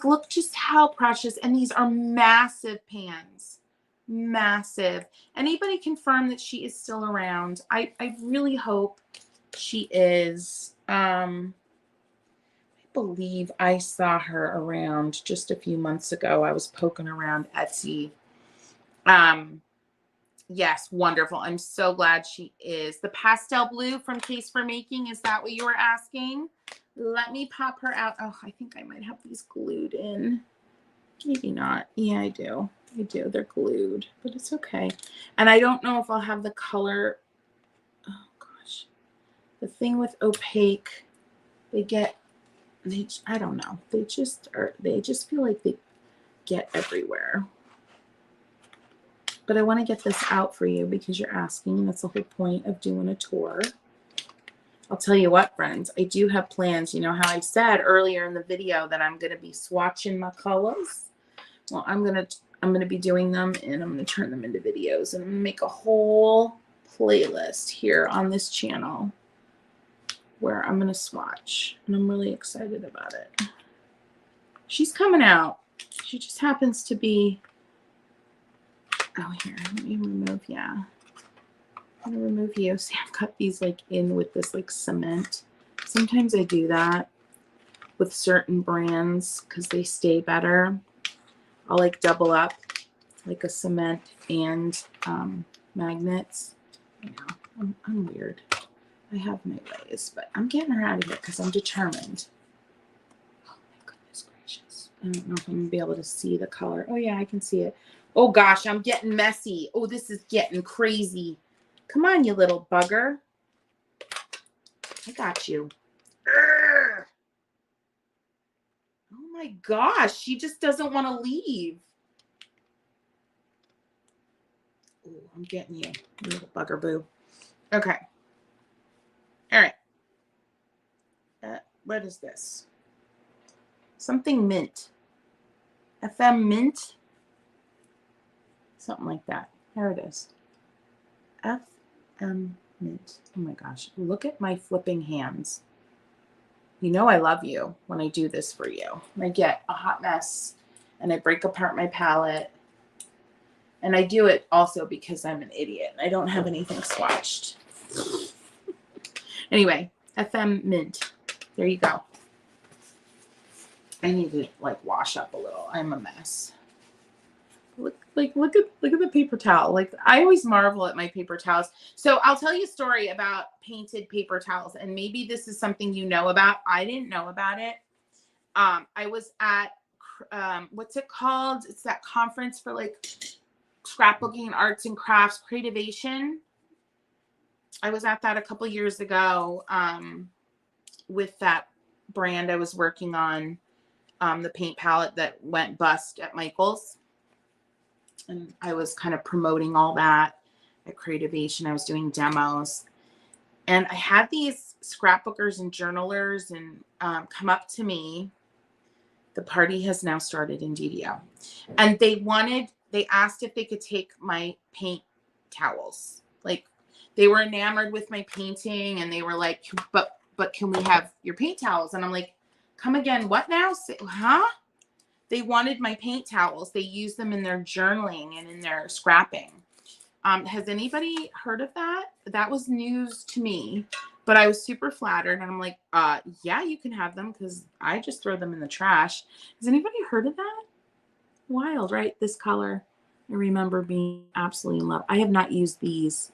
look just how precious. And these are massive pans. Massive. Anybody confirm that she is still around? I really hope she is. I believe I saw her around just a few months ago. I was poking around Etsy. Yes, wonderful. I'm so glad she is. The pastel blue from Case for Making, is that what you were asking? Let me pop her out. Oh, I think I might have these glued in. Maybe not. Yeah, I do. They're glued, but it's okay. And I don't know if I'll have the color. Oh gosh, the thing with opaque, I don't know. They just feel like they get everywhere. But I want to get this out for you because you're asking. That's the whole point of doing a tour. I'll tell you what, friends, I do have plans. You know how I said earlier in the video that I'm going to be swatching my colors? Well, I'm going to be doing them, and I'm going to turn them into videos, and I'm going to make a whole playlist here on this channel where I'm going to swatch, and I'm really excited about it. She's coming out. She just happens to be, oh, here, let me remove, yeah. I'm going to remove you. See, I've got these like in with this like cement. Sometimes I do that with certain brands because they stay better. I'll like double up like a cement and magnets. You know, I'm weird. I have my ways, but I'm getting her out of here because I'm determined. Oh my goodness gracious. I don't know if I'm going to be able to see the color. Oh yeah, I can see it. Oh gosh, I'm getting messy. Oh, this is getting crazy. Come on, you little bugger. I got you. Urgh. my gosh, she just doesn't want to leave. Ooh, I'm getting you, you little bugger-boo. Okay. All right. What is this? Something mint. FM mint? Something like that. There it is. FM mint. Oh my gosh. Look at my flipping hands. You know I love you when I do this for you. I get a hot mess and I break apart my palette. And I do it also because I'm an idiot. I don't have anything swatched. Anyway, FM mint. There you go. I need to like wash up a little. I'm a mess. Look at the paper towel. Like I always marvel at my paper towels. So I'll tell you a story about painted paper towels, and maybe this is something you know about. I didn't know about it. I was at what's it called? It's that conference for like scrapbooking and arts and crafts, Creativation. I was at that a couple years ago with that brand I was working on, the paint palette that went bust at Michael's. And I was kind of promoting all that at Creativation. I was doing demos. And I had these scrapbookers and journalers and come up to me. The party has now started in DDO. And they asked if they could take my paint towels. Like they were enamored with my painting and they were like, but can we have your paint towels? And I'm like, come again, what now? Huh? They wanted my paint towels. They use them in their journaling and in their scrapping. Has anybody heard of that? That was news to me, but I was super flattered. And I'm like, yeah, you can have them because I just throw them in the trash. Has anybody heard of that? Wild, right? This color. I remember being absolutely in love. I have not used these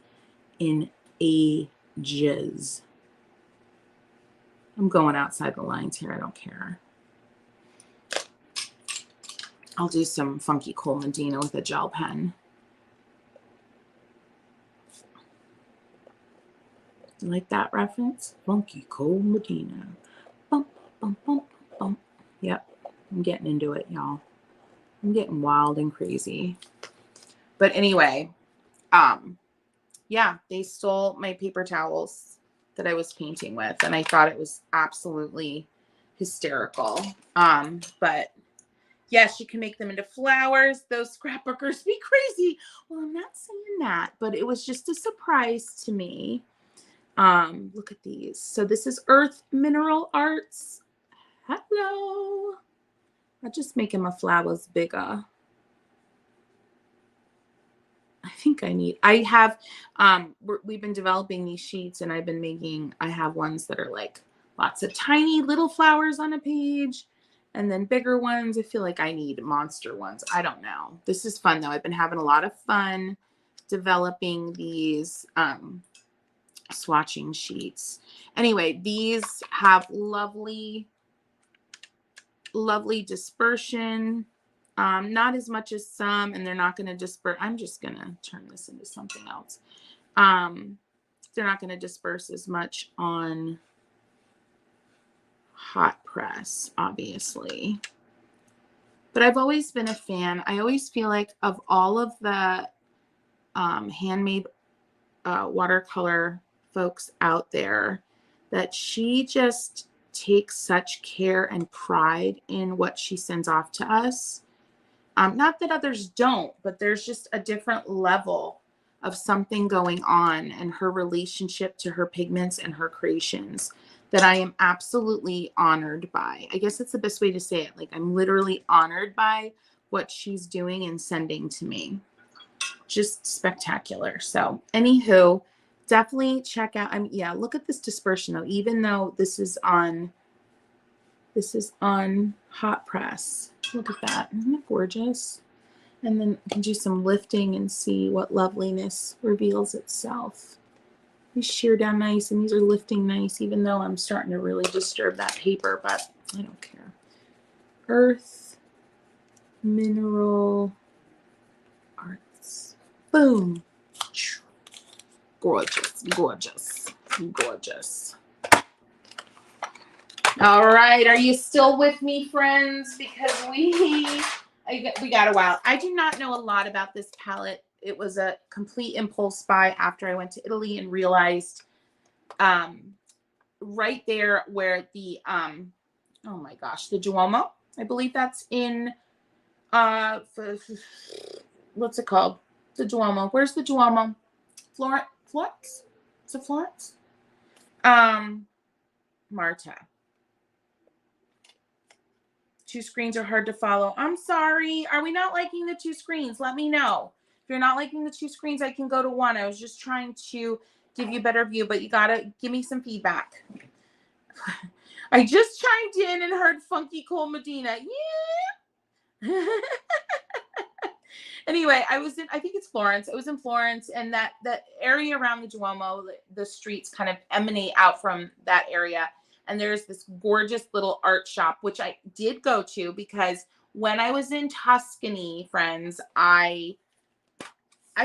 in ages. I'm going outside the lines here. I don't care. I'll do some funky Cole Medina with a gel pen. You like that reference? Funky Cole Medina. Bump, bump, bump, bump. Yep. I'm getting into it, y'all. I'm getting wild and crazy. But anyway, yeah, they stole my paper towels that I was painting with, and I thought it was absolutely hysterical. But yes, you can make them into flowers. Those scrapbookers be crazy. Well, I'm not saying that, but it was just a surprise to me. Look at these. So this is Earth Mineral Arts. Hello. I'll just make my flowers bigger. I think I have, we've been developing these sheets and I've been making, I have ones that are like lots of tiny little flowers on a page. And then bigger ones. I feel like I need monster ones. I don't know. This is fun though. I've been having a lot of fun developing these swatching sheets. Anyway, these have lovely, lovely dispersion. Not as much as some, and they're not going to disperse. I'm just going to turn this into something else. They're not going to disperse as much on hot press, obviously. But I've always been a fan. I always feel like of all of the handmade watercolor folks out there, that she just takes such care and pride in what she sends off to us. Not that others don't, but there's just a different level of something going on in her relationship to her pigments and her creations that I am absolutely honored by. I guess that's the best way to say it. Like I'm literally honored by what she's doing and sending to me. Just spectacular. So anywho, definitely check out. Yeah, look at this dispersion though. Even though this is on hot press. Look at that. Isn't that gorgeous? And then I can do some lifting and see what loveliness reveals itself. These shear down nice and these are lifting nice, even though I'm starting to really disturb that paper, but I don't care. Earth Mineral Arts. Boom. Gorgeous, gorgeous, gorgeous. All right, are you still with me, friends? Because we got a while. I do not know a lot about this palette. It was a complete impulse buy after I went to Italy and realized right there where the oh my gosh, the Duomo, I believe that's in what's it called? The Duomo. Where's the Duomo? Florence? Is it Florence? Marta. Two screens are hard to follow. I'm sorry. Are we not liking the two screens? Let me know. If you're not liking the two screens, I can go to one. I was just trying to give you a better view, but you gotta give me some feedback. I just chimed in and heard Funky Cole Medina. Yeah. Anyway, I think it's Florence. It was in Florence, and that area around the Duomo, the streets kind of emanate out from that area. And there's this gorgeous little art shop, which I did go to because when I was in Tuscany, friends, I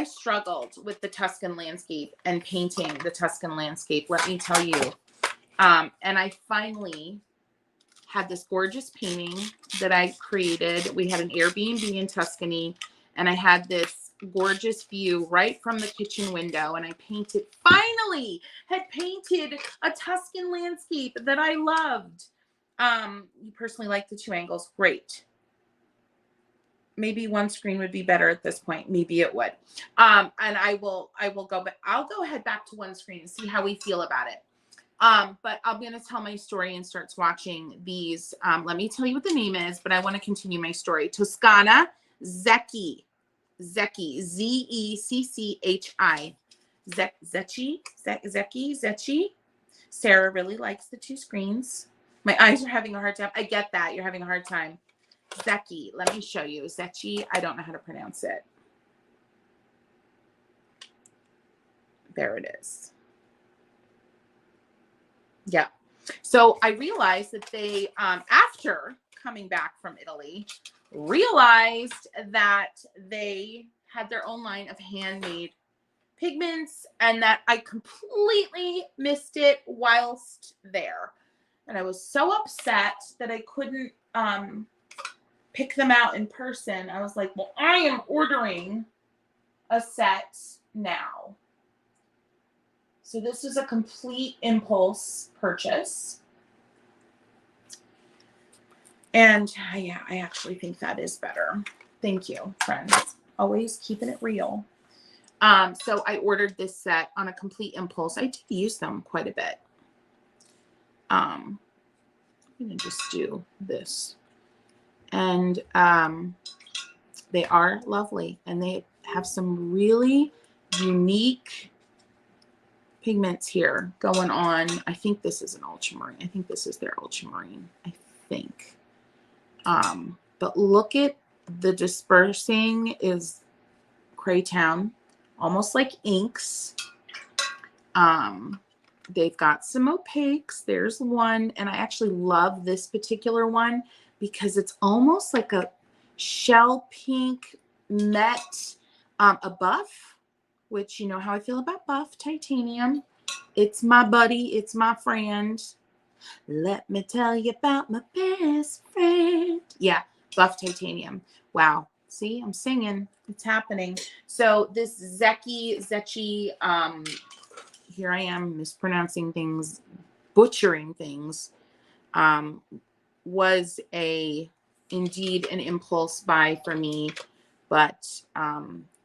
struggled with the Tuscan landscape and painting the Tuscan landscape, let me tell you. And I finally had this gorgeous painting that I created. We had an Airbnb in Tuscany, and I had this gorgeous view right from the kitchen window, and I finally had painted a Tuscan landscape that I loved. You personally like the two angles. Great. Maybe one screen would be better at this point. Maybe it would. And I will go, but I'll go ahead back to one screen and see how we feel about it. But I'm going to tell my story and start swatching these. Let me tell you what the name is, but I want to continue my story. Toscana Zecchi, Z-E-C-C-H-I, Zecchi. Sarah really likes the two screens. My eyes are having a hard time. I get that. You're having a hard time. Zecchi. Let me show you. Zecchi. I don't know how to pronounce it. There it is. Yeah. So I realized that they, after coming back from Italy, realized that they had their own line of handmade pigments and that I completely missed it whilst there. And I was so upset that I couldn't pick them out in person. I was like, well, I am ordering a set now. So this is a complete impulse purchase. And yeah, I actually think that is better. Thank you, friends. Always keeping it real. So I ordered this set on a complete impulse. I did use them quite a bit. I'm going to just do this. And they are lovely. And they have some really unique pigments here going on. I think this is an ultramarine. I think this is their ultramarine. I think. But look at the dispersing is Craytown, almost like inks. They've got some opaques. There's one, and I actually love this particular one because it's almost like a shell pink met, a buff, which you know how I feel about buff titanium. It's my buddy. It's my friend. Let me tell you about my best friend. Yeah, buff titanium. Wow. See, I'm singing. It's happening. So this Zecchi, here I am mispronouncing things, butchering things, was indeed an impulse buy for me, but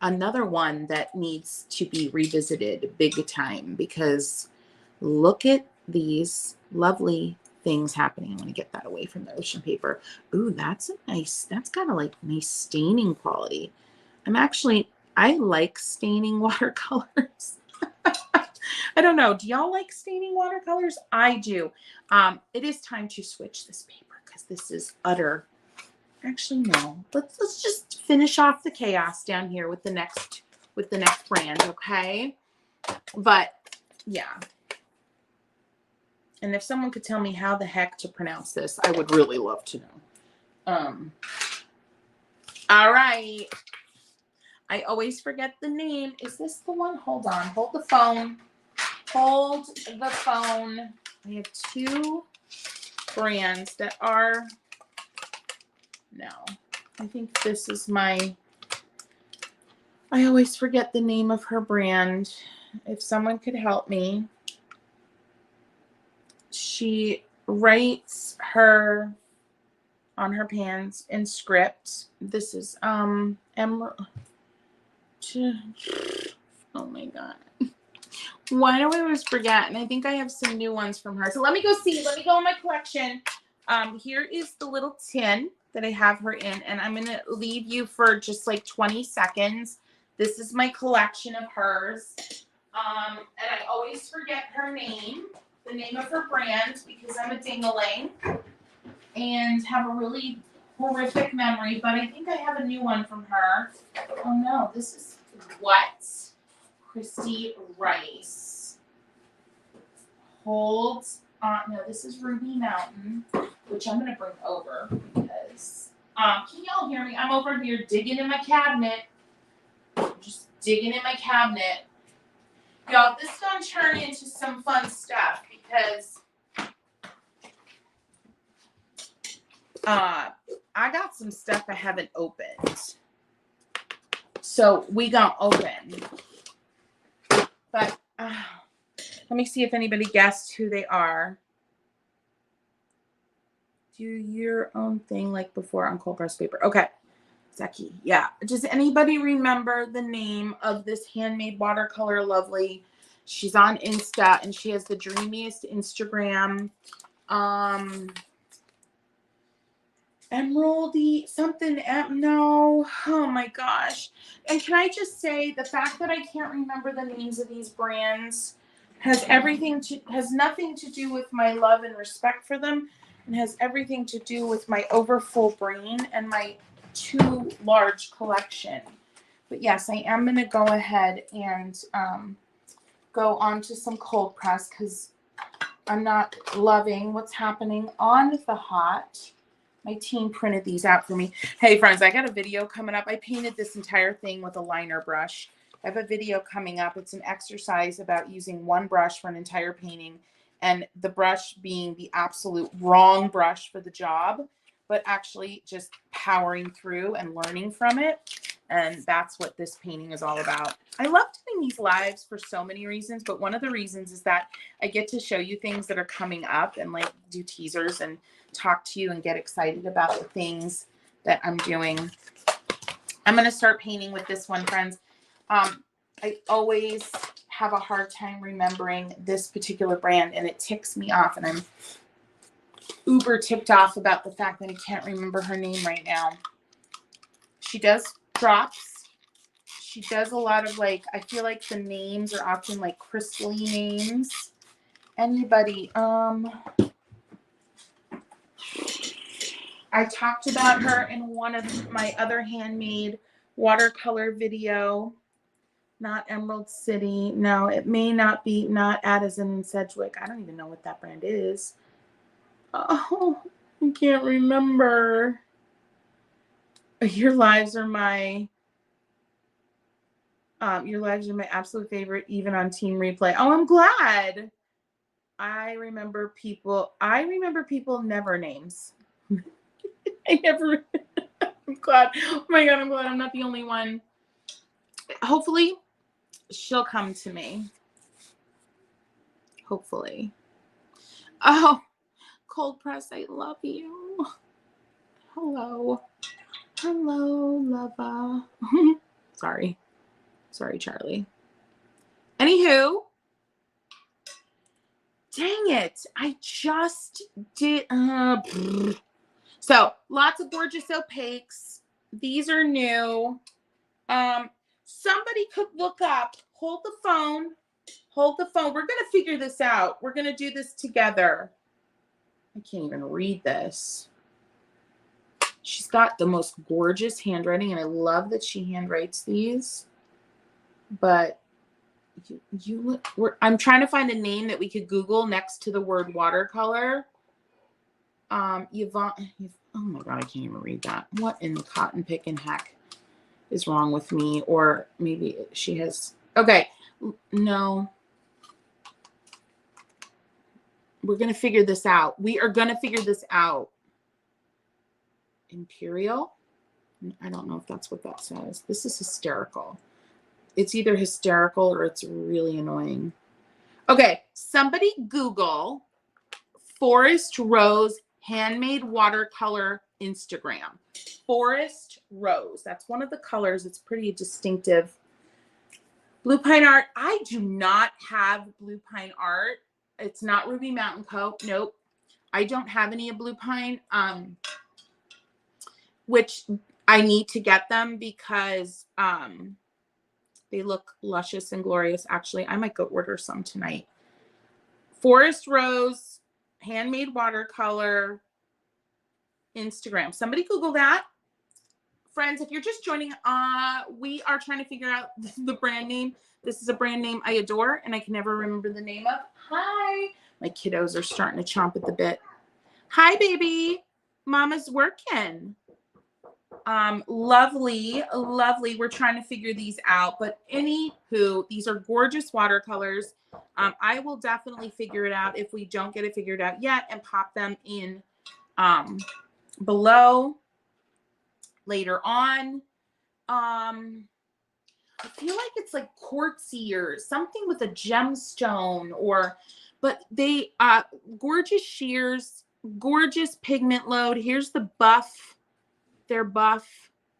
another one that needs to be revisited big time because look at these lovely things happening. I'm going to get that away from the ocean paper. Ooh, that's got a like nice staining quality. I like staining watercolors. I don't know. Do y'all like staining watercolors? I do. It is time to switch this paper because this is utter. Actually, no. Let's just finish off the chaos down here with the next brand, okay? But yeah. And if someone could tell me how the heck to pronounce this, I would really love to know. All right. I always forget the name. Is this the one? Hold on. Hold the phone. Hold the phone. I have two brands that are, no, I think this is my, I always forget the name of her brand. If someone could help me. She writes her on her pans in script. This is Emerald. Oh my god. Why do I always forget? And I think I have some new ones from her. So let me go see. Let me go in my collection. Here is the little tin that I have her in, and I'm going to leave you for just like 20 seconds. This is my collection of hers. And I always forget her name, the name of her brand, because I'm a ding-a-ling and have a really horrific memory, but I think I have a new one from her. Oh no, this is what? Kristy Rice. Holds on. No, this is Ruby Mountain, which I'm going to bring over because, can y'all hear me? I'm over here digging in my cabinet. Just digging in my cabinet. Y'all, this is going to turn into some fun stuff because I got some stuff I haven't opened. So we gonna open. But let me see if anybody guessed who they are. Do your own thing like before on cold press paper. Okay. Zecchi. Yeah. Does anybody remember the name of this handmade watercolor lovely? She's on Insta and she has the dreamiest Instagram. Emeraldy something. No. Oh my gosh. And can I just say the fact that I can't remember the names of these brands has nothing to do with my love and respect for them, and has everything to do with my overfull brain and my too large collection. But yes, I am going to go ahead and go on to some cold press because I'm not loving what's happening on the hot. My team printed these out for me. Hey friends, I got a video coming up. I painted this entire thing with a liner brush. I have a video coming up. It's an exercise about using one brush for an entire painting, and the brush being the absolute wrong brush for the job, but actually just powering through and learning from it. And that's what this painting is all about. I love doing these lives for so many reasons, but one of the reasons is that I get to show you things that are coming up and like do teasers and talk to you and get excited about the things that I'm doing. I'm going to start painting with this one, friends. I always have a hard time remembering this particular brand, and it ticks me off, and I'm uber ticked off about the fact that I can't remember her name right now. She does drops. She does a lot of like, I feel like the names are often like crystally names. Anybody, I talked about her in one of my other handmade watercolor video. Not Emerald City. No, it may not be, not Addison and Sedgwick. I don't even know what that brand is. Oh, I can't remember. Your lives are my absolute favorite, even on Team Replay. Oh, I'm glad. I remember people never names. I never. I'm glad. Oh my god, I'm glad I'm not the only one. Hopefully, she'll come to me. Hopefully. Oh, cold press, I love you. Hello. Hello, lover. Sorry, Charlie. Anywho, dang it. I just did. So, lots of gorgeous opaques. These are new. Somebody could look up. Hold the phone. Hold the phone. We're going to figure this out. We're going to do this together. I can't even read this. She's got the most gorgeous handwriting, and I love that she handwrites these. But I'm trying to find a name that we could Google next to the word watercolor. Yvonne. Oh my god, I can't even read that. What in the cotton picking heck is wrong with me? Or maybe she has. Okay, no. We're going to figure this out. We are going to figure this out. Imperial. I don't know if that's what that says. This is hysterical. It's either hysterical or it's really annoying. Okay, somebody Google Forest Rose Handmade Watercolor Instagram. Forest Rose. That's one of the colors. It's pretty distinctive. Blue Pine Art. I do not have Blue Pine Art. It's not Ruby Mountain Coat. Nope. I don't have any of Blue Pine, which I need to get them because they look luscious and glorious. Actually, I might go order some tonight. Forest Rose Handmade Watercolor Instagram. Somebody Google that. Friends, if you're just joining, we are trying to figure out the brand name. This is a brand name I adore and I can never remember the name of. Hi. My kiddos are starting to chomp at the bit. Hi, baby. Mama's working. Lovely, lovely. We're trying to figure these out. But anywho, these are gorgeous watercolors. I will definitely figure it out if we don't get it figured out yet and pop them in below later on. I feel like it's like quartzy or something with a gemstone but they, gorgeous shears, gorgeous pigment load. Here's the buff. They're buff,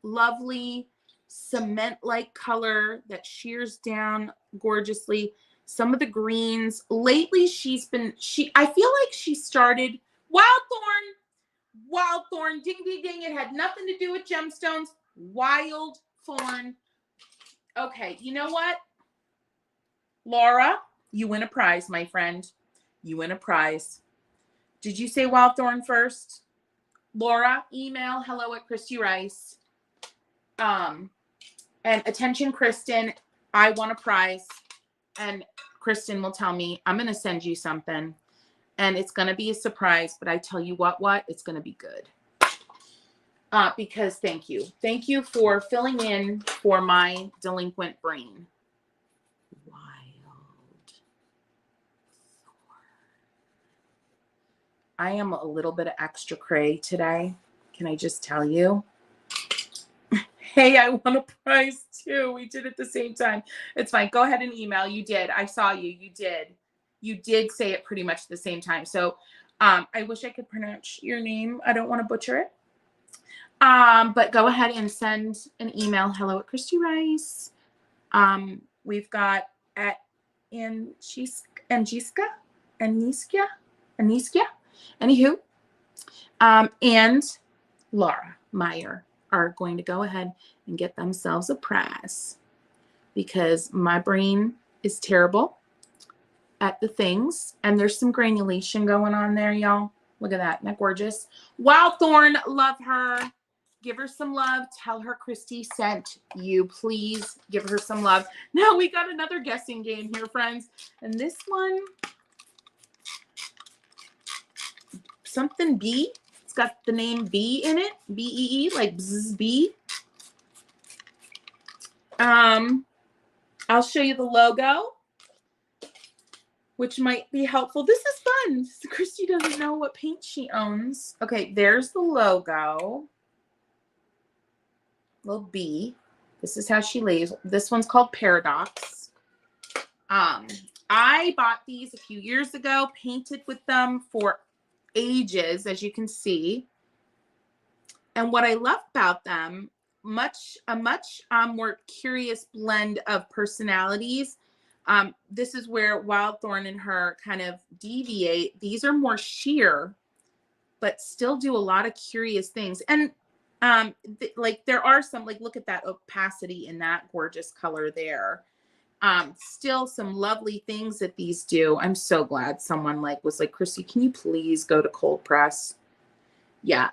lovely cement-like color that shears down gorgeously. Some of the greens. Lately, I feel like she started Wild Thorn, ding, ding, ding. It had nothing to do with gemstones. Wild Thorn. Okay, you know what? Laura, you win a prize, my friend. You win a prize. Did you say Wild Thorn first? Laura, email hello@Kristy Rice. And attention, Kristen, I want a prize. And Kristen will tell me, I'm going to send you something. And it's going to be a surprise. But I tell you what, it's going to be good. Because thank you. Thank you for filling in for my delinquent brain. I am a little bit of extra cray today. Can I just tell you? Hey, I want a prize too. We did it at the same time. It's fine. Go ahead and email. You did. I saw you. You did. You did say it pretty much at the same time. So I wish I could pronounce your name. I don't want to butcher it. But go ahead and send an email. hello@Kristy Rice. We've got at Aniska. Anywho, and Laura Meyer are going to go ahead and get themselves a prize because my brain is terrible at the things and there's some granulation going on there, y'all. Look at that. Isn't that gorgeous? Wild Thorn, love her. Give her some love. Tell her Kristy sent you. Please give her some love. Now we got another guessing game here, friends. And this one, something B. It's got the name B in it. B-E-E, like bzz, B. I'll show you the logo, which might be helpful. This is fun. Kristy doesn't know what paint she owns. Okay, there's the logo. Little B. This is how she lays. This one's called Paradox. I bought these a few years ago, painted with them for ages, as you can see. And what I love about them, a much more curious blend of personalities. This is where Wild Thorn and her kind of deviate. These are more sheer, but still do a lot of curious things. And like there are some, like, look at that opacity in that gorgeous color there. Still some lovely things that these do. I'm so glad someone was like, Kristy, can you please go to cold press? Yeah.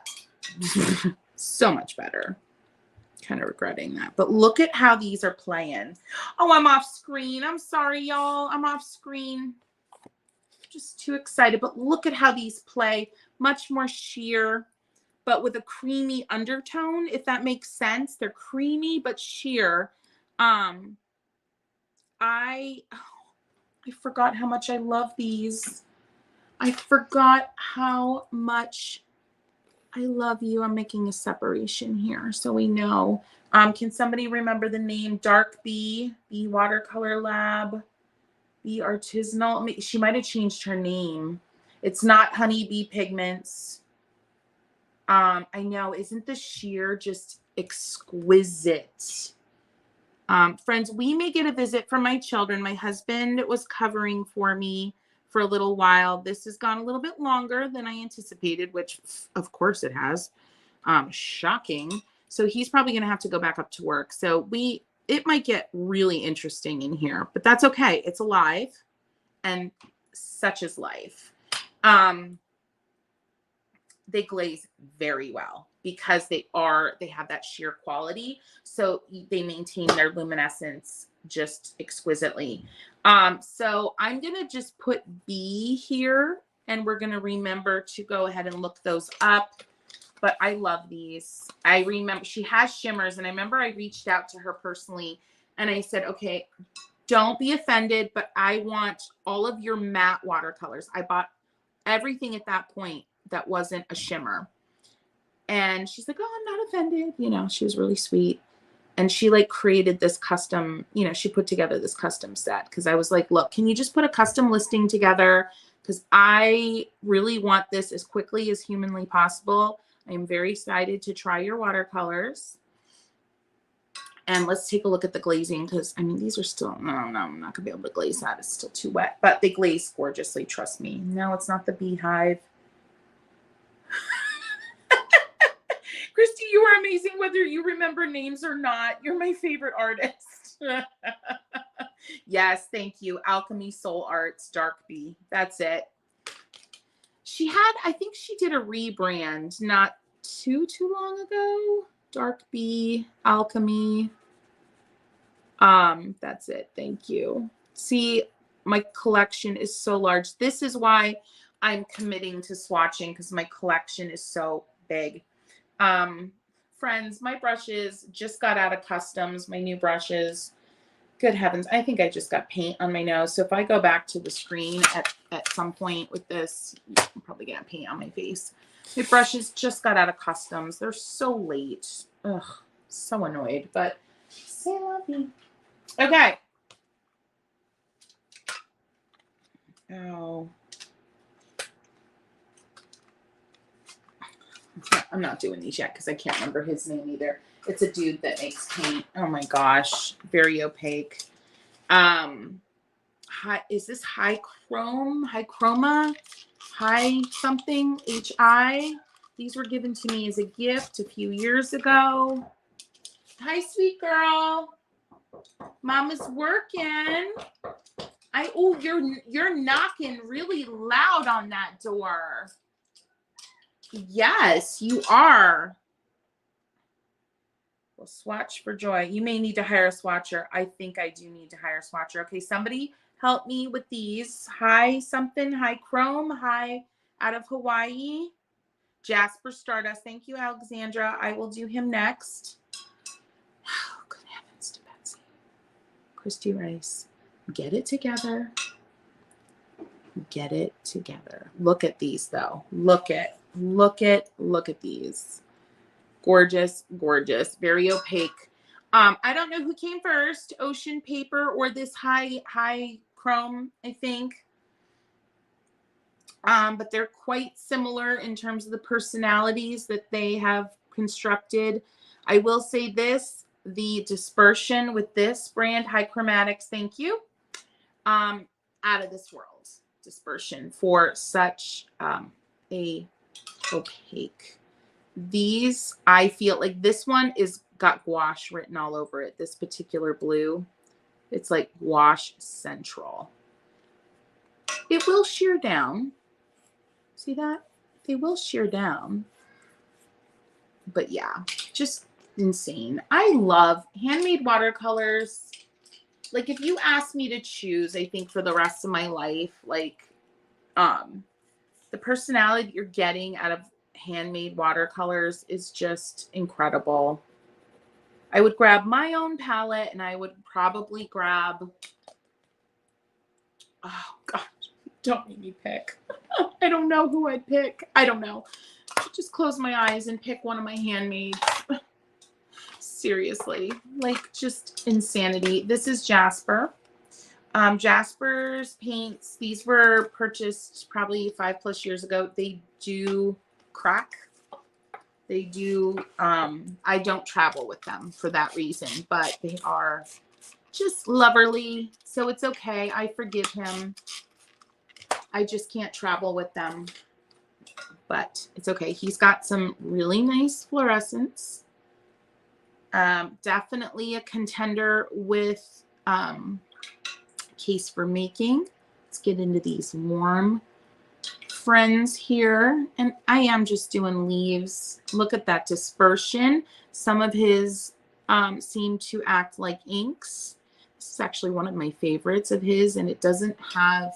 So much better. Kind of regretting that. But look at how these are playing. Oh, I'm off screen. I'm sorry, y'all. I'm off screen. Just too excited. But look at how these play. Much more sheer, but with a creamy undertone, if that makes sense. They're creamy but sheer. I forgot how much I love these. I forgot how much I love you. I'm making a separation here so we know. Can somebody remember the name? Dark B Watercolor Lab, B Artisanal. She might have changed her name. It's not Honeybee Pigments. I know, isn't the sheer just exquisite? Friends, we may get a visit from my children. My husband was covering for me for a little while. This has gone a little bit longer than I anticipated, which of course it has. Shocking. So he's probably going to have to go back up to work. So it might get really interesting in here, but that's okay. It's alive, and such is life. They glaze very well because they have that sheer quality. So they maintain their luminescence just exquisitely. So I'm going to just put B here, and we're going to remember to go ahead and look those up. But I love these. I remember she has shimmers, and I remember I reached out to her personally and I said, okay, don't be offended, but I want all of your matte watercolors. I bought everything at that point that wasn't a shimmer. And she's like, oh, I'm not offended. You know, she was really sweet. And she like created this custom, you know, she put together this custom set. Cause I was like, look, can you just put a custom listing together? Cause I really want this as quickly as humanly possible. I'm very excited to try your watercolors. And let's take a look at the glazing. Cause I mean, these are still, no, I'm not gonna be able to glaze that. It's still too wet, but they glaze gorgeously. Trust me. No, it's not the beehive. Kristy, you are amazing whether you remember names or not. You're my favorite artist. Yes, thank you. Alchemy Soul Arts, Dark Bee. That's it. She had, I think she did a rebrand not too long ago. Dark Bee, Alchemy. That's it. Thank you. See, my collection is so large. This is why I'm committing to swatching, because my collection is so big. Friends, my brushes just got out of customs, my new brushes. Good heavens, I think I just got paint on my nose. So if I go back to the screen at some point with this, I'm probably gonna paint on my face. My brushes just got out of customs. They're so late. Ugh, so annoyed, but c'est la vie. Okay. Oh. I'm not doing these yet because I can't remember his name either. It's a dude that makes paint. Oh my gosh. Very opaque. Is this high chroma? High something? HI? These were given to me as a gift a few years ago. Hi, sweet girl. Mama's working. Oh, you're knocking really loud on that door. Yes, you are. Well, swatch for joy. You may need to hire a swatcher. I think I do need to hire a swatcher. Okay, somebody help me with these. High something, high chrome, high out of Hawaii. Jasper Stardust. Thank you, Alexandra. I will do him next. Oh, good heavens to Betsy. Kristy Rice. Get it together. Get it together. Look at these, though. Look at these. Gorgeous, gorgeous, very opaque. I don't know who came first, ocean paper or this high chrome, I think. But they're quite similar in terms of the personalities that they have constructed. I will say this, the dispersion with this brand, High Chromatics, thank you. Out of this world dispersion for such a opaque. These, I feel like this one got gouache written all over it. This particular blue, it's like gouache central. It will shear down. See that? They will shear down. But yeah, just insane. I love handmade watercolors. Like if you ask me to choose, I think for the rest of my life, like the personality you're getting out of handmade watercolors is just incredible. I would grab my own palette and I would probably grab, oh gosh, Don't make me pick. I don't know who I'd pick. I don't know. Just close my eyes and pick one of my handmaids. Seriously, like just insanity. This is Jasper. Jasper's paints, these were purchased probably 5+ years ago. They do crack. They do, I don't travel with them for that reason, but they are just loverly. So it's okay. I forgive him. I just can't travel with them, but it's okay. He's got some really nice fluorescence. Definitely a contender with, case for making. Let's get into these warm friends here. And I am just doing leaves. Look at that dispersion. Some of his seem to act like inks. This is actually one of my favorites of his, and it doesn't have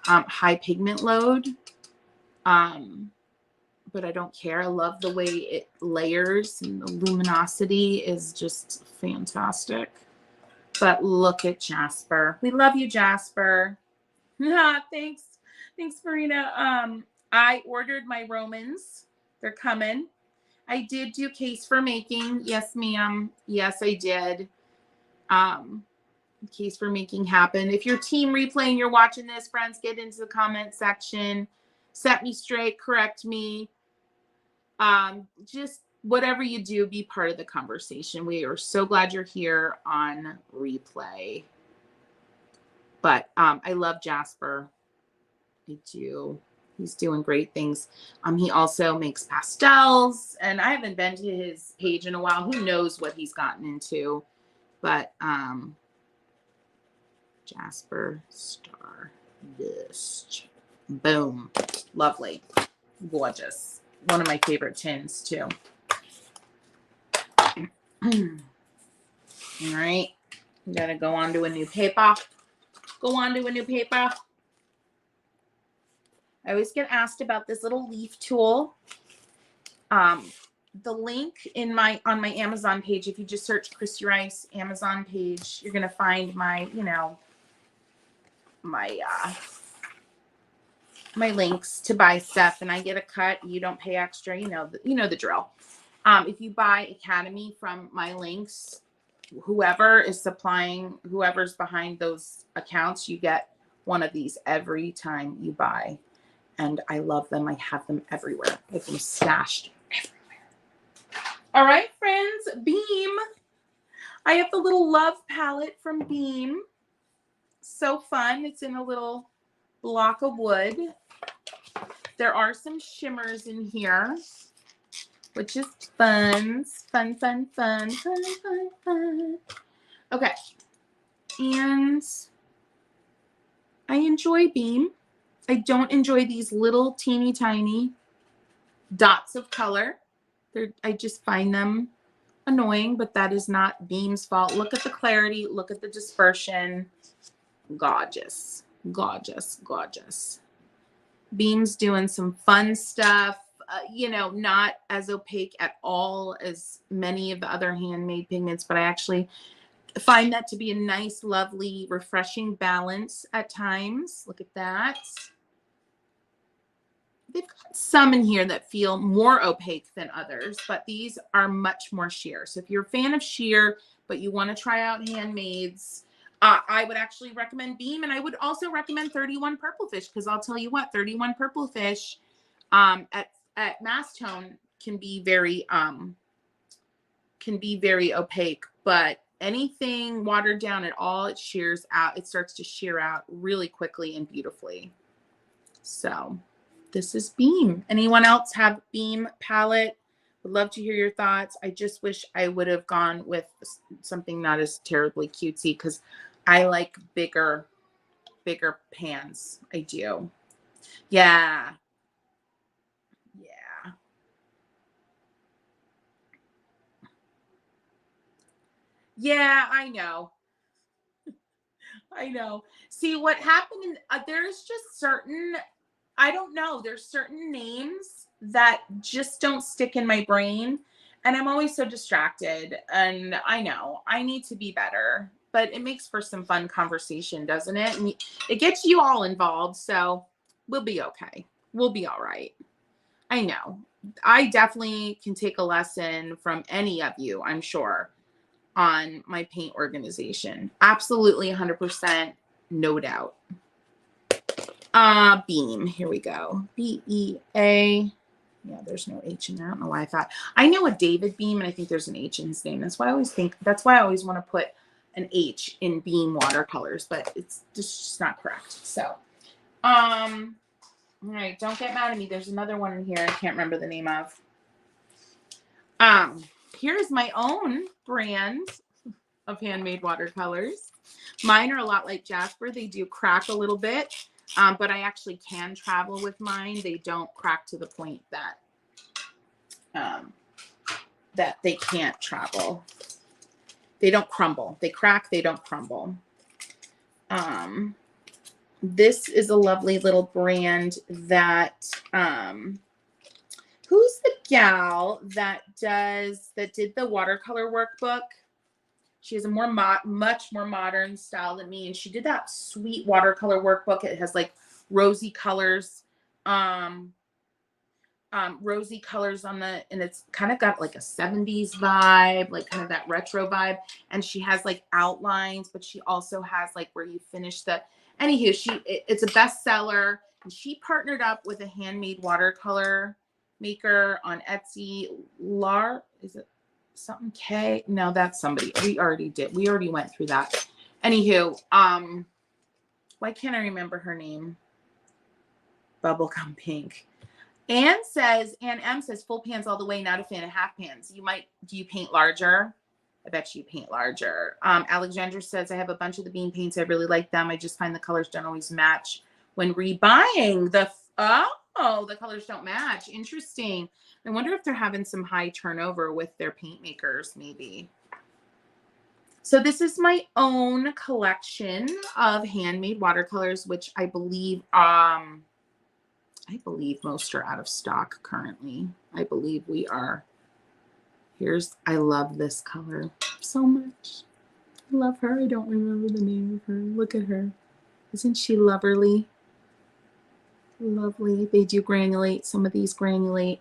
high pigment load. But I don't care. I love the way it layers, and the luminosity is just fantastic. But look at Jasper. We love you, Jasper. Thanks. Thanks, Marina. I ordered my Romans. They're coming. I did do case for making. Yes, ma'am. Yes, I did. Case for making happened. If you're team replay and you're watching this, friends, get into the comment section. Set me straight. Correct me. Just whatever you do, be part of the conversation. We are so glad you're here on replay. But I love Jasper. I do. He's doing great things. He also makes pastels, and I haven't been to his page in a while. Who knows what he's gotten into? But Jasper Stardust. Boom. Lovely. Gorgeous. One of my favorite tins too. All right. We gotta go on to a new paper. Go on to a new paper. I always get asked about this little leaf tool. The link in on my Amazon page, if you just search Kristy Rice Amazon page, you're gonna find my, my links to buy stuff, and I get a cut. You don't pay extra. You know the drill. If you buy Academy from my links, whoever's behind those accounts, you get one of these every time you buy. And I love them. I have them everywhere. I have them stashed everywhere. All right, friends, Beam. I have the little love palette from Beam. So fun. It's in a little block of wood. There are some shimmers in here, which is fun. Fun. Okay. And I enjoy Beam. I don't enjoy these little teeny tiny dots of color. I just find them annoying, but that is not Beam's fault. Look at the clarity. Look at the dispersion. Gorgeous. Gorgeous. Gorgeous. Beam's doing some fun stuff. Not as opaque at all as many of the other handmade pigments, but I actually find that to be a nice, lovely, refreshing balance at times. Look at that. They've got some in here that feel more opaque than others, but these are much more sheer. So if you're a fan of sheer, but you want to try out handmades, I would actually recommend Beam, and I would also recommend 31 Purple Fish, because I'll tell you what, 31 Purple Fish at mass tone can be very opaque, but anything watered down at all, it shears out. It starts to shear out really quickly and beautifully. So this is Beam. Anyone else have Beam palette? Would love to hear your thoughts. I just wish I would have gone with something not as terribly cutesy, because I like bigger pans. I do. Yeah. Yeah. Yeah, I know. I know. See, what happened, there's just certain, I don't know, there's certain names that just don't stick in my brain, and I'm always so distracted, and I know I need to be better, but it makes for some fun conversation, doesn't it? And it gets you all involved, so we'll be okay. We'll be all right. I know. I definitely can take a lesson from any of you, I'm sure, on my paint organization. Absolutely 100%, no doubt. Beam. Here we go. B-E-A. Yeah, there's no H in there. I don't know why I thought. I know a David Beam, and I think there's an H in his name. That's why I always want to put an H in Beam watercolors, but it's just not correct. So, all right, don't get mad at me. There's another one in here I can't remember the name of. Here's my own brand of handmade watercolors. Mine are a lot like Jasper. They do crack a little bit, but I actually can travel with mine. They don't crack to the point that that they can't travel. They don't crumble. They crack, they don't crumble. This is a lovely little brand that who's the gal that did the watercolor workbook? She has a much more modern style than me, and she did that sweet watercolor workbook. It has like rosy colors, rosy colors on the, and it's kind of got like a 70s vibe, like kind of that retro vibe. And she has like outlines, but she also has like where you finish the, anywho, it's a bestseller, and she partnered up with a handmade watercolor maker on Etsy. Is it something K? No, that's somebody. We already went through that. Anywho, why can't I remember her name? Bubblegum Pink. Ann M says full pans all the way, not a fan of half pans. Do you paint larger? I bet you paint larger. Alexandra says, I have a bunch of the bean paints. I really like them. I just find the colors don't always match when rebuying. The colors don't match. Interesting. I wonder if they're having some high turnover with their paint makers, maybe. So this is my own collection of handmade watercolors, which I believe most are out of stock currently. I believe we are. I love this color so much. I love her. I don't remember the name of her. Look at her. Isn't she lovely? Lovely. They do granulate. Some of these granulate.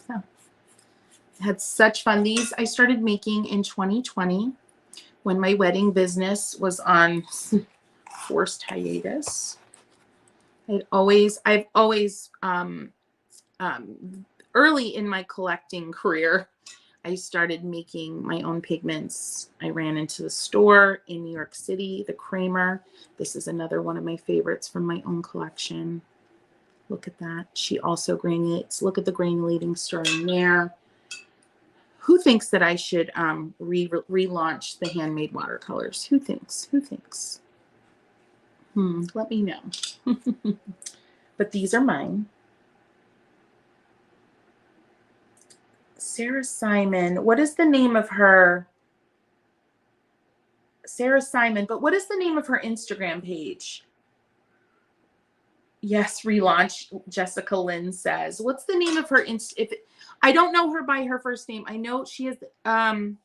I had such fun. These I started making in 2020 when my wedding business was on forced hiatus. I've always early in my collecting career, I started making my own pigments. I ran into the store in New York City, the Kramer. This is another one of my favorites from my own collection. Look at that. She also granulates. Look at the granulating starting there. Who thinks that I should relaunch the handmade watercolors? Who thinks? Who thinks? Let me know. But these are mine. Sarah Simon. What is the name of her? Sarah Simon. But what is the name of her Instagram page? Yes, relaunch. Jessica Lynn says. What's the name of her? I don't know her by her first name. I know she is. I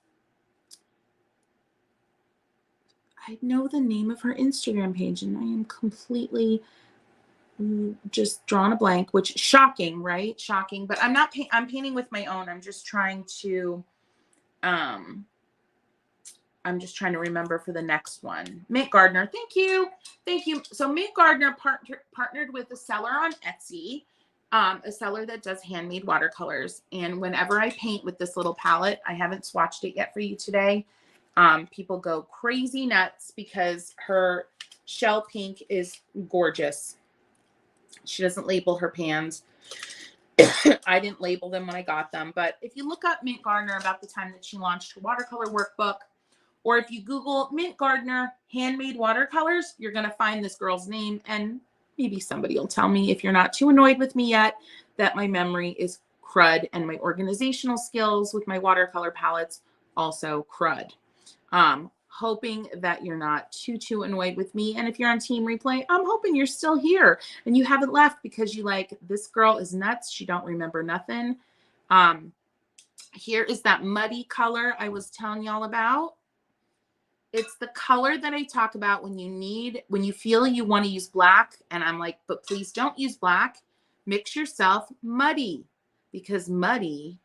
know the name of her Instagram page, and I am completely just drawn a blank, which shocking, right? Shocking. But I'm not. I'm painting with my own. I'm just trying to. I'm just trying to remember for the next one. Mint Gardner. Thank you. Thank you. So Mint Gardner partnered with a seller on Etsy, a seller that does handmade watercolors. And whenever I paint with this little palette, I haven't swatched it yet for you today. People go crazy nuts because her shell pink is gorgeous. She doesn't label her pans. I didn't label them when I got them. But if you look up Mint Gardner about the time that she launched her watercolor workbook, or if you Google Mint Gardner handmade watercolors, you're going to find this girl's name, and maybe somebody will tell me, if you're not too annoyed with me yet, that my memory is crud and my organizational skills with my watercolor palettes also crud. Hoping that you're not too annoyed with me. And if you're on Team Replay, I'm hoping you're still here and you haven't left because you like, this girl is nuts. She don't remember nothing. Here is that muddy color I was telling y'all about. It's the color that I talk about when you feel you want to use black. And I'm like, but please don't use black. Mix yourself muddy, because muddy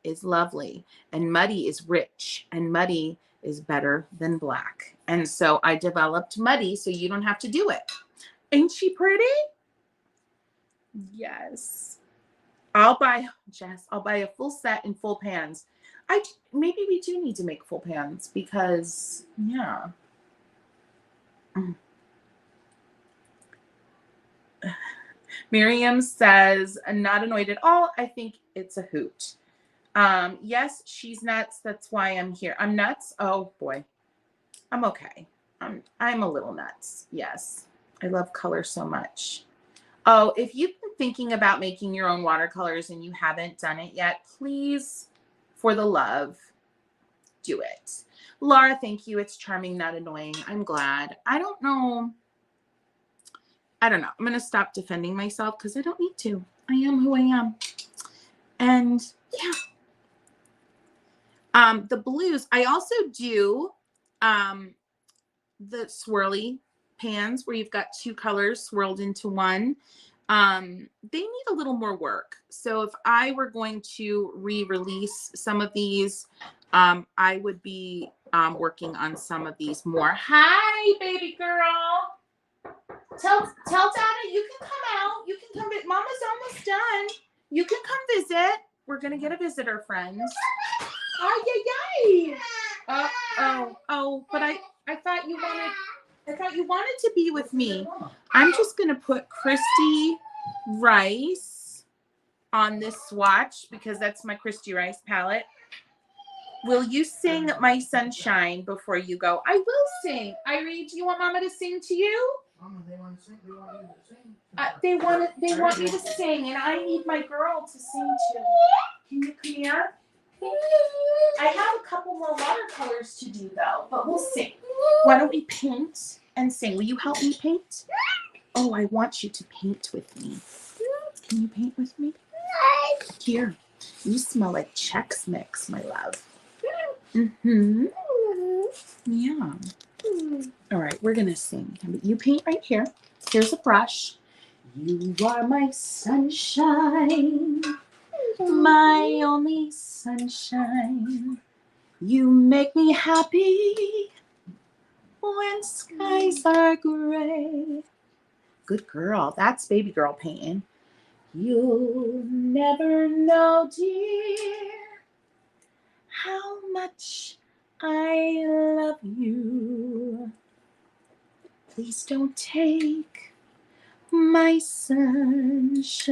is lovely and muddy is rich and muddy is better than black. And so I developed muddy so you don't have to do it. Ain't she pretty? Yes. I'll buy a full set and full pans. Maybe we do need to make full pans because, yeah. Miriam says, not annoyed at all. I think it's a hoot. Yes, she's nuts. That's why I'm here. I'm nuts. Oh boy. I'm okay. I'm a little nuts. Yes. I love color so much. Oh, if you've been thinking about making your own watercolors and you haven't done it yet, please, for the love, do it. Laura, thank you. It's charming, not annoying. I'm glad. I don't know. I'm going to stop defending myself because I don't need to. I am who I am. And yeah. The blues, I also do the swirly pans where you've got two colors swirled into one. They need a little more work. So if I were going to re-release some of these, I would be working on some of these more. Hi, baby girl. Tell Dada you can come out. You can come. Mama's almost done. You can come visit. We're gonna get a visitor, friends. Ay, ay, ay. But I thought you wanted to be with me. I'm just gonna put Kristy Rice on this swatch because that's my Kristy Rice palette. Will you sing My Sunshine before you go? I will sing. Irene, do you want Mama to sing to you?
Mama, they want to sing. They want you to sing.
They want me to sing, and I need my girl to sing to. Can you come here? I have a couple more watercolors to do, though, but we'll sing. Why don't we paint and sing? Will you help me paint? Oh, I want you to paint with me. Can you paint with me? Here. You smell like Chex Mix, my love. Mm-hmm. Yeah. All right, we're going to sing. You paint right here. Here's a brush. You are my sunshine, my only sunshine. You make me happy when skies are gray. Good girl. That's baby girl painting. You'll never know, dear, how much I love you. Please don't take my sunshine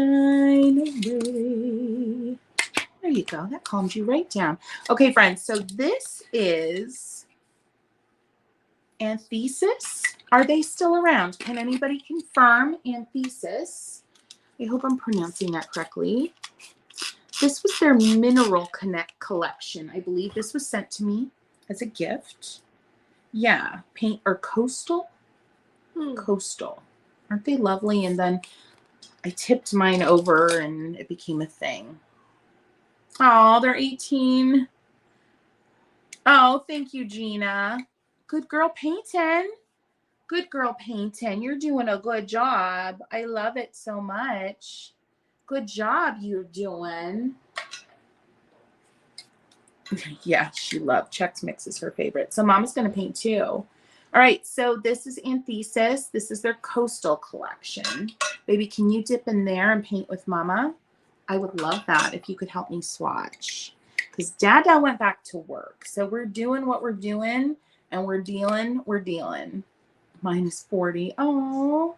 away. There you go. That calms you right down. Okay, friends. So this is In-Thesis. Are they still around? Can anybody confirm In-Thesis? I hope I'm pronouncing that correctly. This was their Mineral Connect collection. I believe this was sent to me as a gift. Yeah, paint or coastal. Coastal. Aren't they lovely? And then I tipped mine over and it became a thing. Oh, they're 18. Oh, thank you, Gina. Good girl painting. Good girl painting. You're doing a good job. I love it so much. Good job you're doing. Yeah, she loved Chex Mix is her favorite. So Mama's going to paint too. All right, so this is In-Thesis. This is their coastal collection. Baby, can you dip in there and paint with Mama? I would love that if you could help me swatch. Because Dada went back to work. So we're doing what we're doing, and we're dealing. Minus 40. Oh,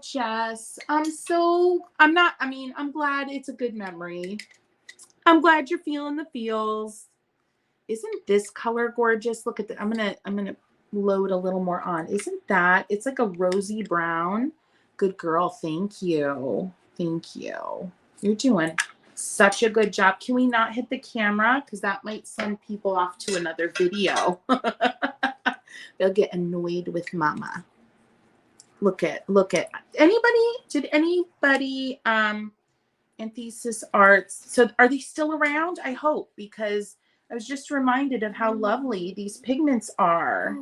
Jess. I'm glad it's a good memory. I'm glad you're feeling the feels. Isn't this color gorgeous? Look at that. I'm gonna load a little more on. Isn't that? It's like a rosy brown. Good girl. Thank you. Thank you. You're doing such a good job. Can we not hit the camera? Because that might send people off to another video. They'll get annoyed with Mama. Look at did anybody In-Thesis Arts, so are they still around? I hope, because I was just reminded of how lovely these pigments are.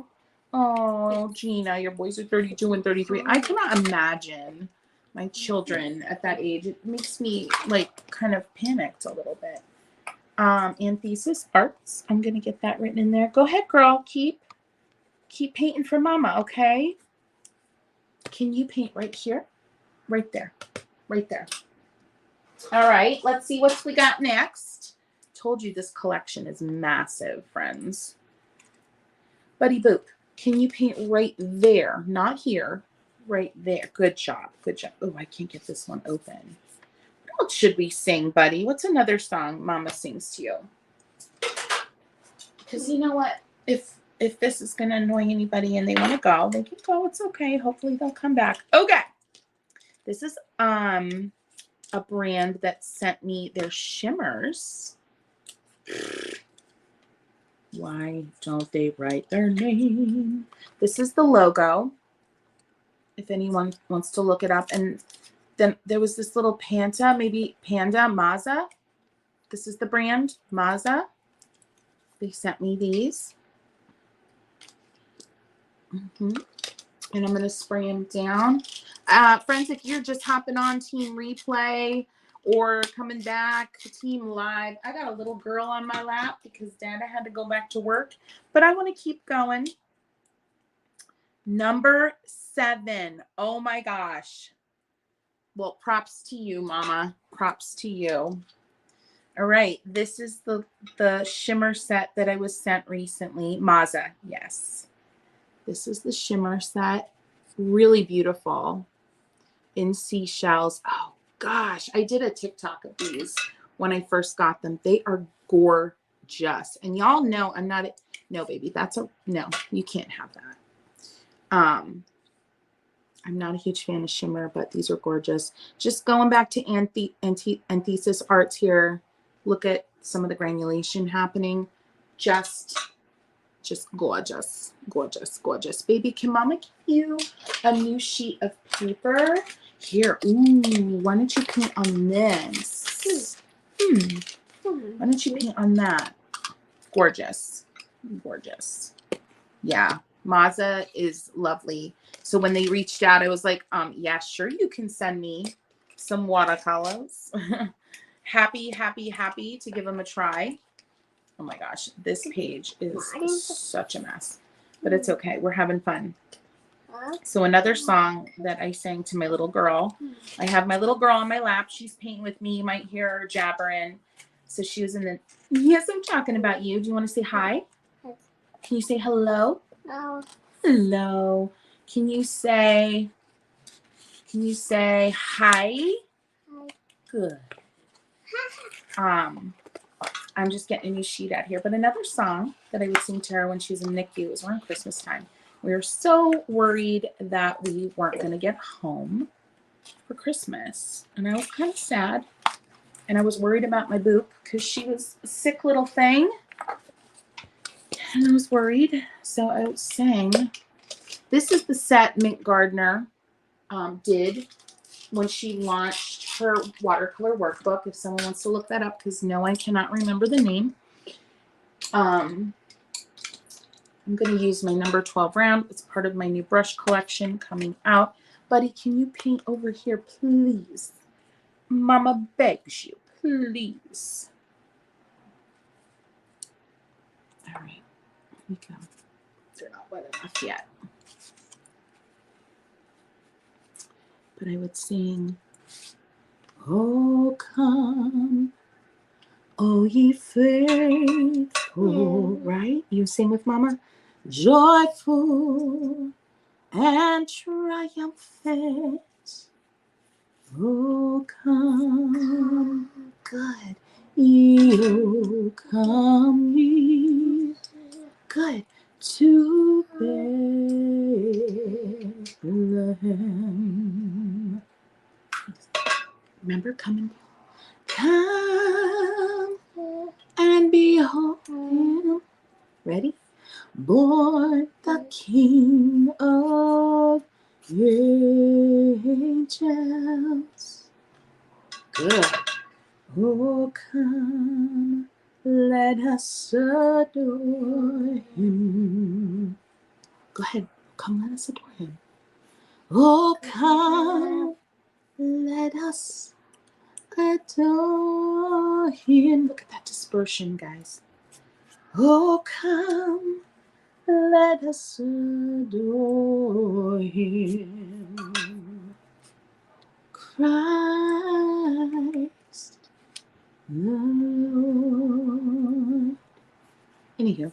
Oh, Gina, your boys are 32 and 33. I cannot imagine my children at that age. It makes me like kind of panicked a little bit. In-Thesis Arts. I'm gonna get that written in there. Go ahead, girl. Keep painting for mama, okay? Can you paint right here? Right there. Right there. All right, let's see what we got next. Told you this collection is massive, friends. Buddy Boop, can you paint right there? Not here. Right there. Good job. Good job. Oh, I can't get this one open. What else should we sing, buddy? What's another song Mama sings to you? Because you know what? If this is going to annoy anybody and they want to go, they can go. It's okay. Hopefully they'll come back. Okay. This is a brand that sent me their shimmers. Why don't they write their name? This is the logo, if anyone wants to look it up. And then there was this little Panda, maybe Panda, Mazza. This is the brand, Mazza. They sent me these. And I'm going to spray them down. Friends, if you're just hopping on Team Replay or coming back to Team Live, I got a little girl on my lap because Dada had to go back to work. But I want to keep going. Number 7. Oh my gosh. Well, props to you, Mama. Props to you. All right. This is the shimmer set that I was sent recently. Mazza. Yes. This is the shimmer set. Really beautiful. In seashells. Oh gosh, I did a TikTok of these when I first got them. They are gorgeous. And y'all know I'm not no, baby, no, you can't have that. I'm not a huge fan of shimmer, but these are gorgeous. Just going back to In-Thesis Arts here. Look at some of the granulation happening. Just gorgeous, gorgeous, gorgeous. Baby, can Mama give you a new sheet of paper? Here, ooh, why don't you paint on this? Why don't you paint on that? Gorgeous, gorgeous. Yeah, Mazza is lovely. So when they reached out, I was like, yeah, sure, you can send me some watercolors. happy to give them a try. Oh my gosh, this page is such a mess, but it's okay. We're having fun. So another song that I sang to my little girl. I have my little girl on my lap. She's painting with me. You might hear her jabbering. So she was in the, yes, I'm talking about you. Do you want to say hi? Can you say hello?
No.
Hello. Can you say hi?
Hi.
Good. I'm just getting a new sheet out here. But another song that I would sing to her when she was in NICU, it was around Christmas time. We were so worried that we weren't going to get home for Christmas. And I was kind of sad. And I was worried about my Boop because she was a sick little thing. And I was worried. So I sang. This is the set Mint Gardner did when she launched her watercolor workbook. If someone wants to look that up, because no, I cannot remember the name. I'm going to use my number 12 round. It's part of my new brush collection coming out. Buddy, can you paint over here, please? Mama begs you, please. All right, here we go. They're not wet enough yet. But I would sing, oh, come, oh, ye faithful, right? You sing with Mama? Joyful and triumphant, oh, come, good, you come ye, good, to Bethlehem. Remember, come and behold him. Ready? Born the King of angels. Good. Oh, come, let us adore him. Go ahead, come let us adore him. Oh, come, let us adore him. Look at that dispersion, guys. Oh, come, let us adore him. Christ the Lord. Anywho.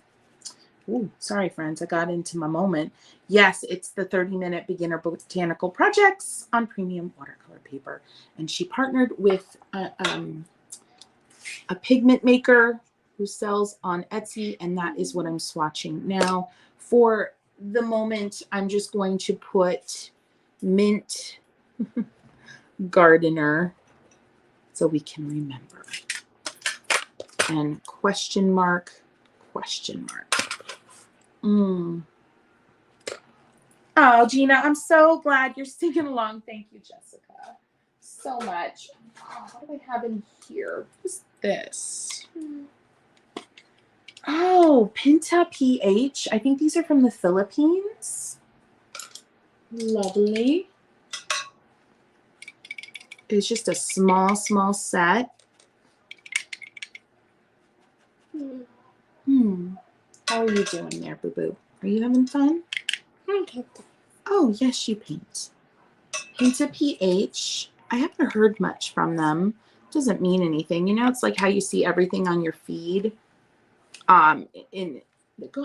Ooh, sorry, friends. I got into my moment. Yes, it's the 30-minute beginner botanical projects on premium watercolor paper. And she partnered with a pigment maker who sells on Etsy. And that is what I'm swatching. Now, for the moment, I'm just going to put Mint Gardener so we can remember. And question mark, question mark. Oh, Gina, I'm so glad you're singing along. Thank you, Jessica, so much. Oh, what do I have in here? What's this? Oh, Pinta PH. I think these are from the Philippines. Lovely. It's just a small set. How are you doing there, boo-boo? Are you having fun? Oh, yes, you paint. Pinta PH. I haven't heard much from them. Doesn't mean anything. You know, it's like how you see everything on your feed. Go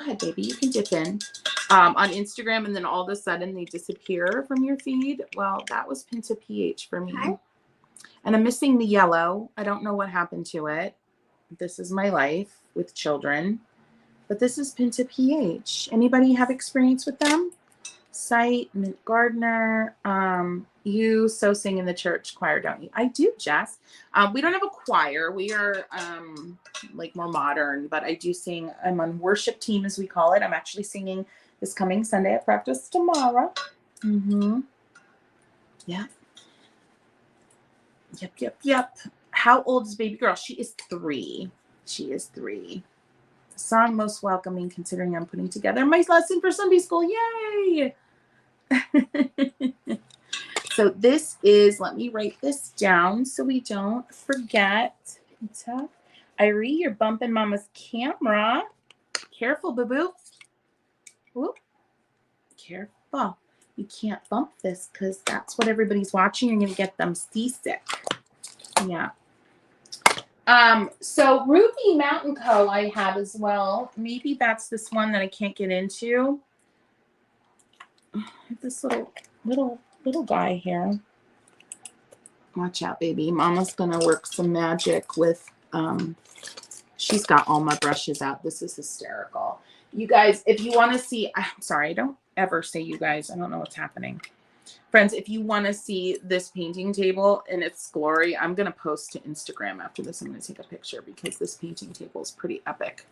ahead, baby. You can dip in. On Instagram, and then all of a sudden they disappear from your feed. Well, that was Pinta PH for me. And I'm missing the yellow. I don't know what happened to it. This is my life with children. But this is Pinta PH. Anybody have experience with them? Sight, Mint Gardener. You so sing in the church choir, don't you? I do, Jess. We don't have a choir. We are like more modern, but I do sing. I'm on worship team, as we call it. I'm actually singing this coming Sunday at practice tomorrow. Yeah. Yep. How old is baby girl? She is 3. She is 3. Song most welcoming, considering I'm putting together my lesson for Sunday school. Yay! So this is, let me write this down so we don't forget. Irie, you're bumping mama's camera. Careful, boo-boo. Whoop. Careful. You can't bump this because that's what everybody's watching. You're going to get them seasick. Yeah. So Ruby Mountain Co. I have as well. Maybe that's this one that I can't get into. This little guy here. Watch out, baby. Mama's gonna work some magic with. She's got all my brushes out. This is hysterical. You guys, if you want to see, I'm sorry, I don't ever say you guys. I don't know what's happening. Friends, if you want to see this painting table in its glory, I'm going to post to Instagram after this. I'm going to take a picture because this painting table is pretty epic.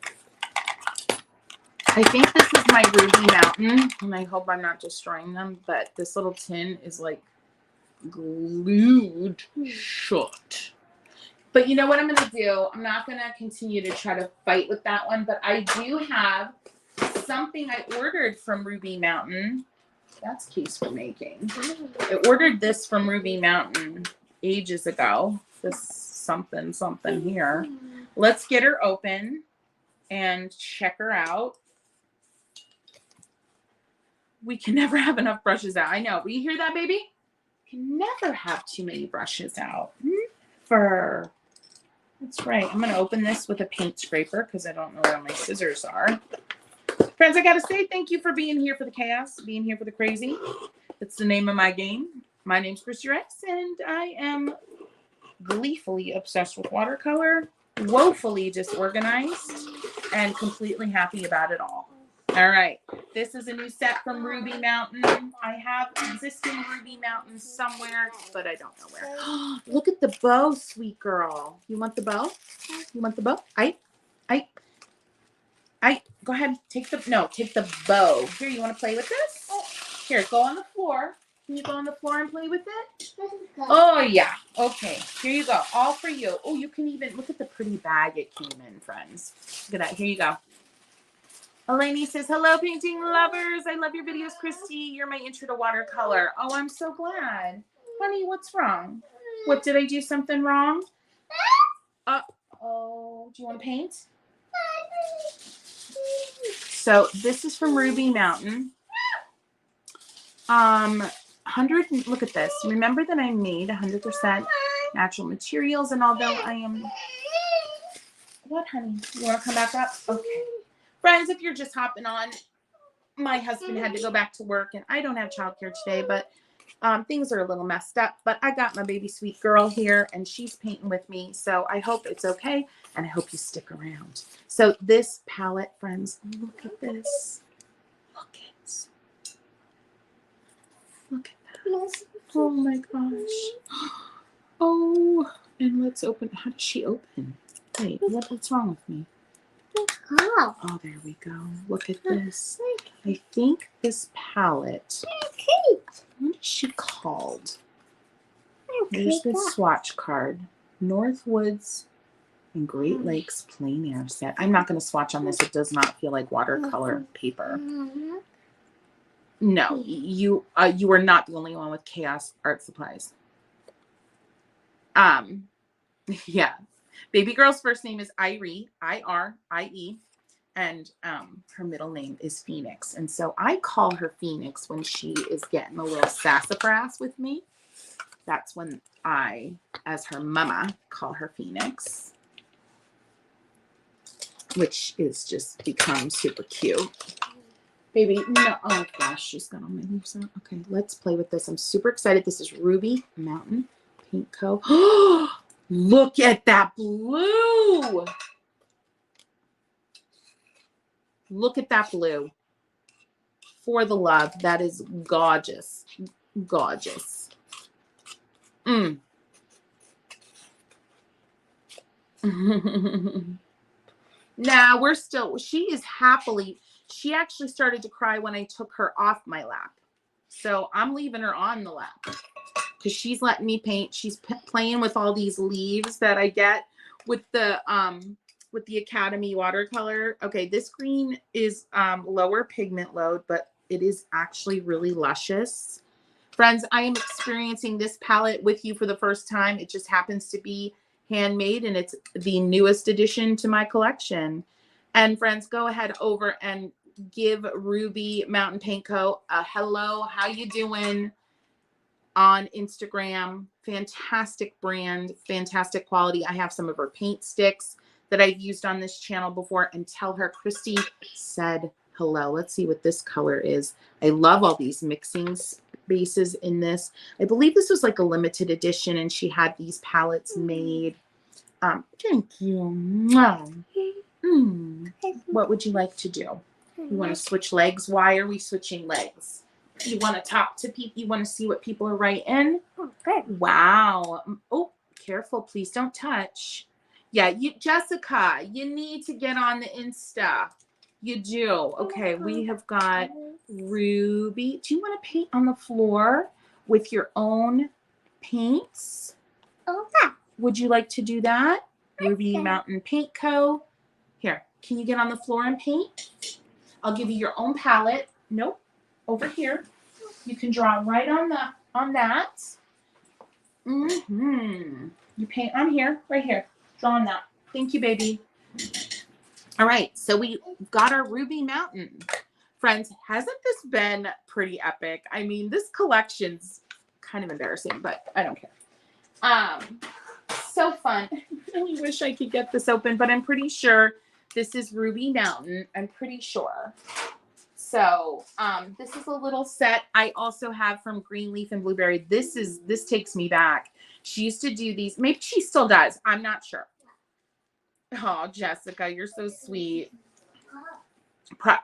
I think this is my Ruby Mountain, and I hope I'm not destroying them, but this little tin is like glued shut. But you know what I'm going to do? I'm not going to continue to try to fight with that one, but I do have something I ordered from Ruby Mountain. That's case for making. I ordered this from Ruby Mountain ages ago. This something here. Let's get her open and check her out. We can never have enough brushes out. I know. Will you hear that, baby? Can never have too many brushes out. Never. That's right. I'm going to open this with a paint scraper because I don't know where my scissors are. Friends, I got to say thank you for being here for the chaos, being here for the crazy. That's the name of my game. My name's Kristy Rice, and I am gleefully obsessed with watercolor, woefully disorganized, and completely happy about it all. All right. This is a new set from Ruby Mountain. I have existing Ruby Mountains somewhere, but I don't know where. Look at the bow, sweet girl. You want the bow? You want the bow? Go ahead. Take the bow. Here, you want to play with this? Here, go on the floor. Can you go on the floor and play with it? Oh, yeah. Okay. Here you go. All for you. Oh, you can even look at the pretty bag it came in, friends. Look at that. Here you go. Eleni says, hello, painting lovers. I love your videos, Kristy. You're my intro to watercolor. Oh, I'm so glad. Honey, what's wrong? What, did I do something wrong? Oh, do you want to paint? So this is from Ruby Mountain. 100, look at this. Remember that I made 100% natural materials, and although I am, what, honey? You want to come back up? Okay. Friends, if you're just hopping on, my husband had to go back to work, and I don't have childcare today, but things are a little messed up. But I got my baby sweet girl here, and she's painting with me, so I hope it's okay, and I hope you stick around. So this palette, friends, look at this. Look at that. Oh my gosh. Oh, and let's open. How does she open? Wait, what's wrong with me? Oh, there we go. Look at this. I think this palette. What is she called? Here's the swatch card. Northwoods and Great Lakes Plein Air set. I'm not going to swatch on this. It does not feel like watercolor paper. No, you are not the only one with Chaos Art Supplies. Yeah. Baby girl's first name is Irie, I-R-I-E, and her middle name is Phoenix. And so I call her Phoenix when she is getting a little sassafras with me. That's when I, as her mama, call her Phoenix, which is just become super cute. Baby, no, oh gosh, she's got all my leaves out. Okay, let's play with this. I'm super excited. This is Ruby Mountain Paint Co. Look at that blue. Look at that blue. For the love. That is gorgeous. Gorgeous. Nah, we're still, she is happily, she actually started to cry when I took her off my lap. So I'm leaving her on the lap because she's letting me paint. She's playing with all these leaves that I get with the Academy watercolor. Okay, this green is lower pigment load, but it is actually really luscious. Friends, I am experiencing this palette with you for the first time. It just happens to be handmade, and it's the newest addition to my collection. And friends, go ahead over and give Ruby Mountain Paint Co. a hello. How you doing on Instagram? Fantastic brand, fantastic quality. I have some of her paint sticks that I've used on this channel before, and tell her Kristy said hello. Let's see what this color is. I love all these mixing bases in this. I believe this was like a limited edition, and she had these palettes made. Thank you. What would you like to do? You want to switch legs? Why are we switching legs? You want to talk to people? You want to see what people are writing?
Oh, good.
Wow. Oh, careful. Please don't touch. Yeah, Jessica, you need to get on the Insta. You do. Okay, we have got Ruby. Do you want to paint on the floor with your own paints?
Okay.
Would you like to do that? Ruby Mountain Paint Co. Here, can you get on the floor and paint? I'll give you your own palette. Nope, over here. You can draw right on that. You paint on here, right here. Draw on that. Thank you, baby. All right, so we got our Ruby Mountain. Friends, hasn't this been pretty epic? I mean, this collection's kind of embarrassing, but I don't care. So fun. I really wish I could get this open, but I'm pretty sure this is Ruby Mountain. I'm pretty sure. So this is a little set I also have from Greenleaf and Blueberry. This takes me back. She used to do these. Maybe she still does. I'm not sure. Oh, Jessica, you're so sweet.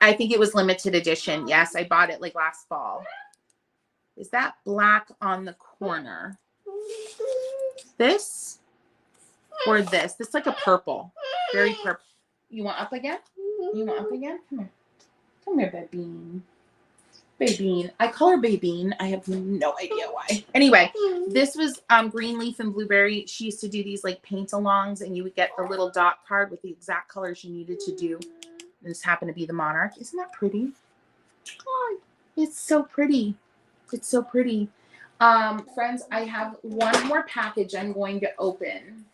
I think it was limited edition. Yes, I bought it like last fall. Is that black on the corner? This or this? This is like a purple. Very purple. You want up again? You want up again? Come here. Come here, baby. Babine. I call her Babine. I have no idea why. Anyway, this was green leaf and blueberry. She used to do these like paint alongs, and you would get the little dot card with the exact colors you needed to do. This happened to be the monarch. Isn't that pretty? Oh, it's so pretty. It's so pretty. Friends, I have one more package I'm going to open.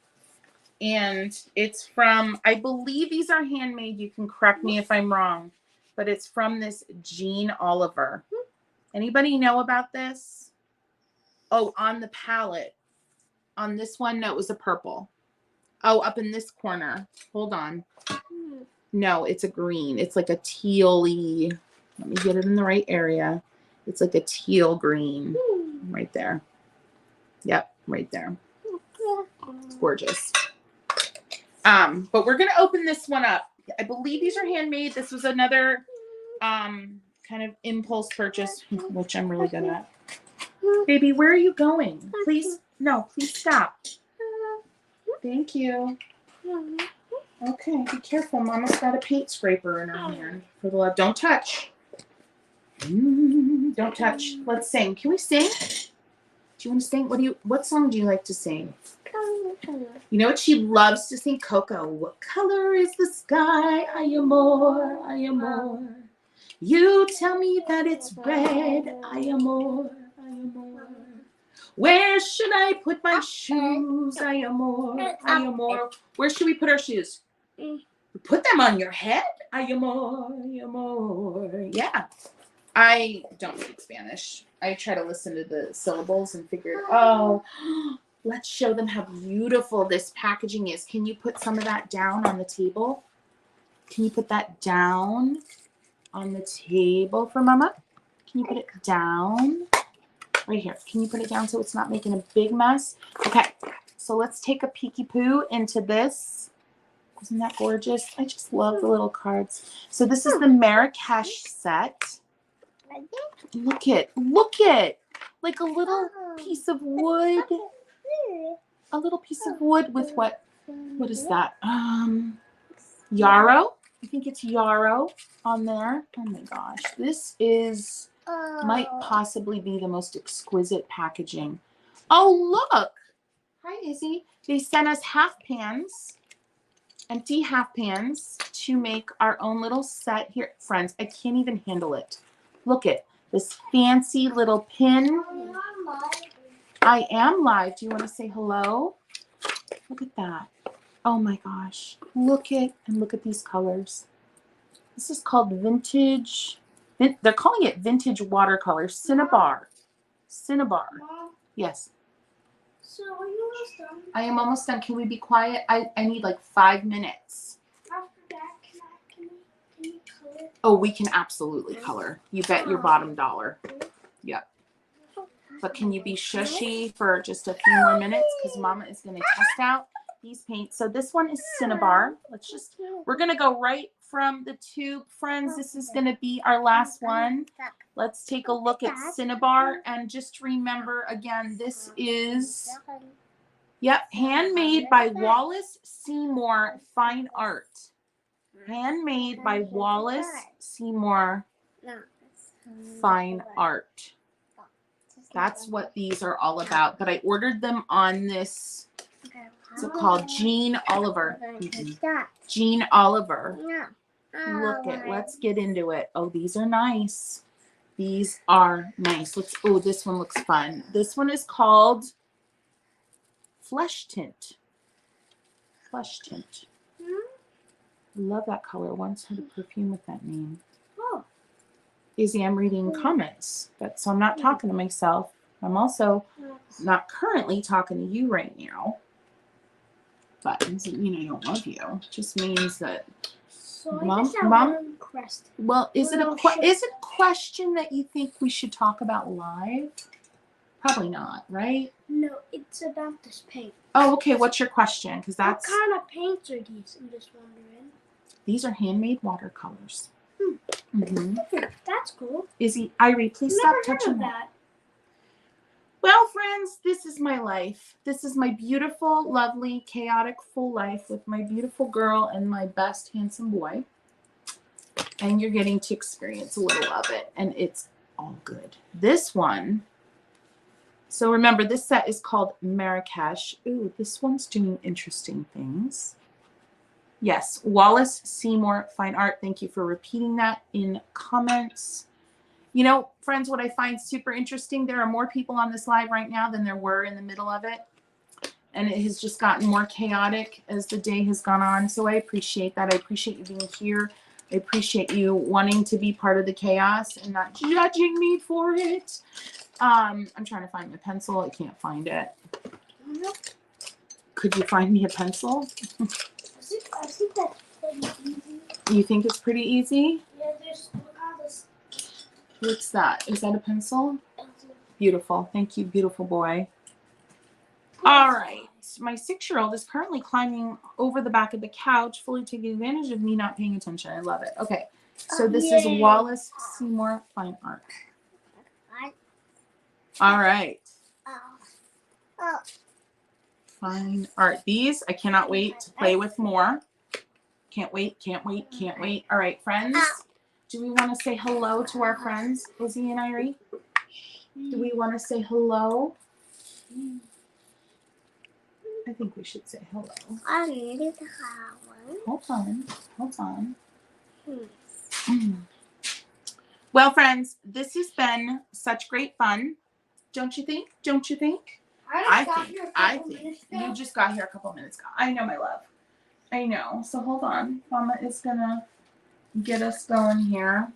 And it's from, I believe these are handmade. You can correct me if I'm wrong. But it's from this Jean Oliver. Anybody know about this? Oh, on the palette. On this one, no, it was a purple. Oh, up in this corner. Hold on. No, it's a green. It's like a teal-y. Let me get it in the right area. It's like a teal green. Right there. Yep, right there. It's gorgeous. But we're going to open this one up. I believe these are handmade. This was another kind of impulse purchase, which I'm really good at. Baby, where are you going? Please, no, please stop. Thank you. Okay, be careful. Mama's got a paint scraper in her hand. For the love, don't touch. Don't touch. Let's sing. Can we sing? Do you want to sing? What song do you like to sing? You know what she loves to sing? Coco. What color is the sky? I am more. I am more. You tell me that it's red. I am more. I am more. Where should I put my shoes? I am more. I am more. Where should we put our shoes? Put them on your head. I am more. I am more. Yeah. I don't speak Spanish. I try to listen to the syllables and figure, oh, let's show them how beautiful this packaging is. Can you put some of that down on the table? Can you put that down on the table for Mama? Can you put it down? Right here. Can you put it down so it's not making a big mess? Okay, so let's take a peeky poo into this. Isn't that gorgeous? I just love the little cards. So this is the Marrakesh set. Look it. Like a little piece of wood. A little piece of wood with what is that? Yarrow. I think it's yarrow on there. Oh my gosh. This is might possibly be the most exquisite packaging. Oh, look. Hi, Izzy. They sent us half pans, empty half pans to make our own little set here. Friends, I can't even handle it. Look at this fancy little pin. I am live. Do you want to say hello? Look at that. Oh my gosh. Look at these colors. This is called vintage. They're calling it vintage watercolor. Cinnabar.
Mom,
Yes.
so are you almost done?
I am almost done. Can we be quiet? I need like 5 minutes.
After that, can you color?
Oh, we can absolutely color. You bet your bottom dollar. Yep. But can you be shushy for just a few more minutes? Because Mama is going to test out these paints. So this one is Cinnabar. We're going to go right from the tube. Friends, this is going to be our last one. Let's take a look at Cinnabar. And just remember, again, this is, yep, handmade by Wallace Seymour Fine Art. Handmade by Wallace Seymour Fine Art. That's what these are all about. But I ordered them on this, what's it called? Jean Oliver. Jean Oliver. Look it. Let's get into it. Oh, these are nice. These are nice. Oh, this one looks fun. This one is called Flesh Tint. Flesh Tint. Love that color. Once had a perfume with that name.
Oh.
Izzy, I'm reading comments, so I'm not talking to myself. I'm also not currently talking to you right now. But it doesn't mean I don't love you. It just means that
So
Mom. Well, is it a question that you think we should talk about live? Probably not, right?
No, it's about this paint.
Oh, okay. What's your question? Because
What kind of paints are these? I'm just wondering.
These are handmade watercolors.
That's cool.
Izzy, Irie, please stop
Never heard
touching
of
that.
that.
Well, friends, this is my life. This is my beautiful, lovely, chaotic, full life with my beautiful girl and my best handsome boy. And you're getting to experience a little of it. And it's all good. This one, so remember this set is called Marrakesh. Ooh, this one's doing interesting things. Yes, Wallace Seymour Fine Art. Thank you for repeating that in comments. You know, friends, what I find super interesting, there are more people on this live right now than there were in the middle of it. And it has just gotten more chaotic as the day has gone on. So I appreciate that. I appreciate you being here. I appreciate you wanting to be part of the chaos and not judging me for it. I'm trying to find my pencil. I can't find it. Could you find me a pencil?
I think that's pretty easy.
You think it's pretty easy?
Yeah, there's look at this
What's that? Is that a pencil?
pencil.
Beautiful. Thank you, beautiful boy. All right. My 6-year-old is currently climbing over the back of the couch, fully taking advantage of me not paying attention. I love it. Okay. So this is Wallace Seymour Fine Art. All right.
Oh.
Fine art. These, I cannot wait to play with more. Can't wait, can't wait, can't wait. All right, friends. Do we want to say hello to our friends, Izzy and Irie? Do we want to say hello? I think we should say hello.
I need to have one.
Hold on. Hold on. Well, friends, this has been such great fun. Don't you think? Don't you think? I think you just got here a couple minutes ago. I know, my love. I know. So hold on. Mama is gonna get us going here.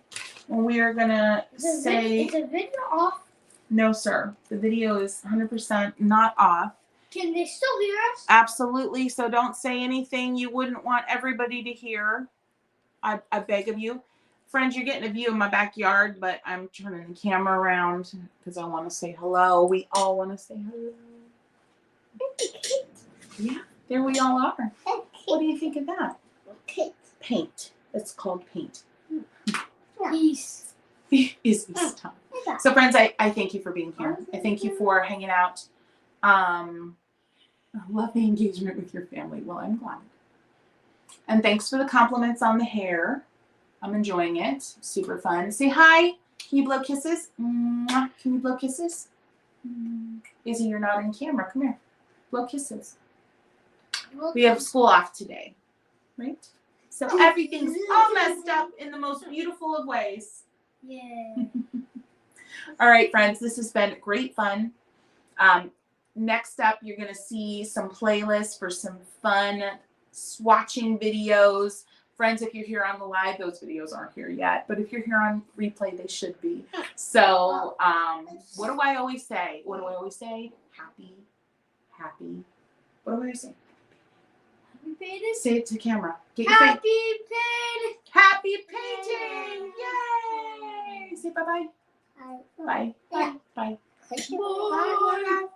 And we are gonna say.
Is the video off?
No, sir. The video is 100% not off.
Can they still hear us?
Absolutely. So don't say anything you wouldn't want everybody to hear. I beg of you. Friends, you're getting a view of my backyard, but I'm turning the camera around because I want to say hello. We all want to say hello. Yeah, there we all are. What do you think of that? Paint. It's called paint.
Peace.
Is this time. So, friends, I thank you for being here. I thank you for hanging out. I love the engagement with your family. Well, I'm glad. And thanks for the compliments on the hair. I'm enjoying it. Super fun. Say hi. Can you blow kisses? Mwah. Can you blow kisses? Izzy, you're not in camera. Come here. Blow kisses. We have school off today, right? So everything's all messed up in the most beautiful of ways.
Yeah.
All right, friends, this has been great fun. Next up, you're going to see some playlists for some fun swatching videos. Friends, if you're here on the live, those videos aren't here yet. But if you're here on replay, they should be. So what do I always say? What do I always say? Happy. What do I always say?
Happy painting.
Say it to the camera. Get your
Happy
face.
painting.
Happy painting. Yay. Say bye-bye. Bye.
Bye.
Bye.
Bye.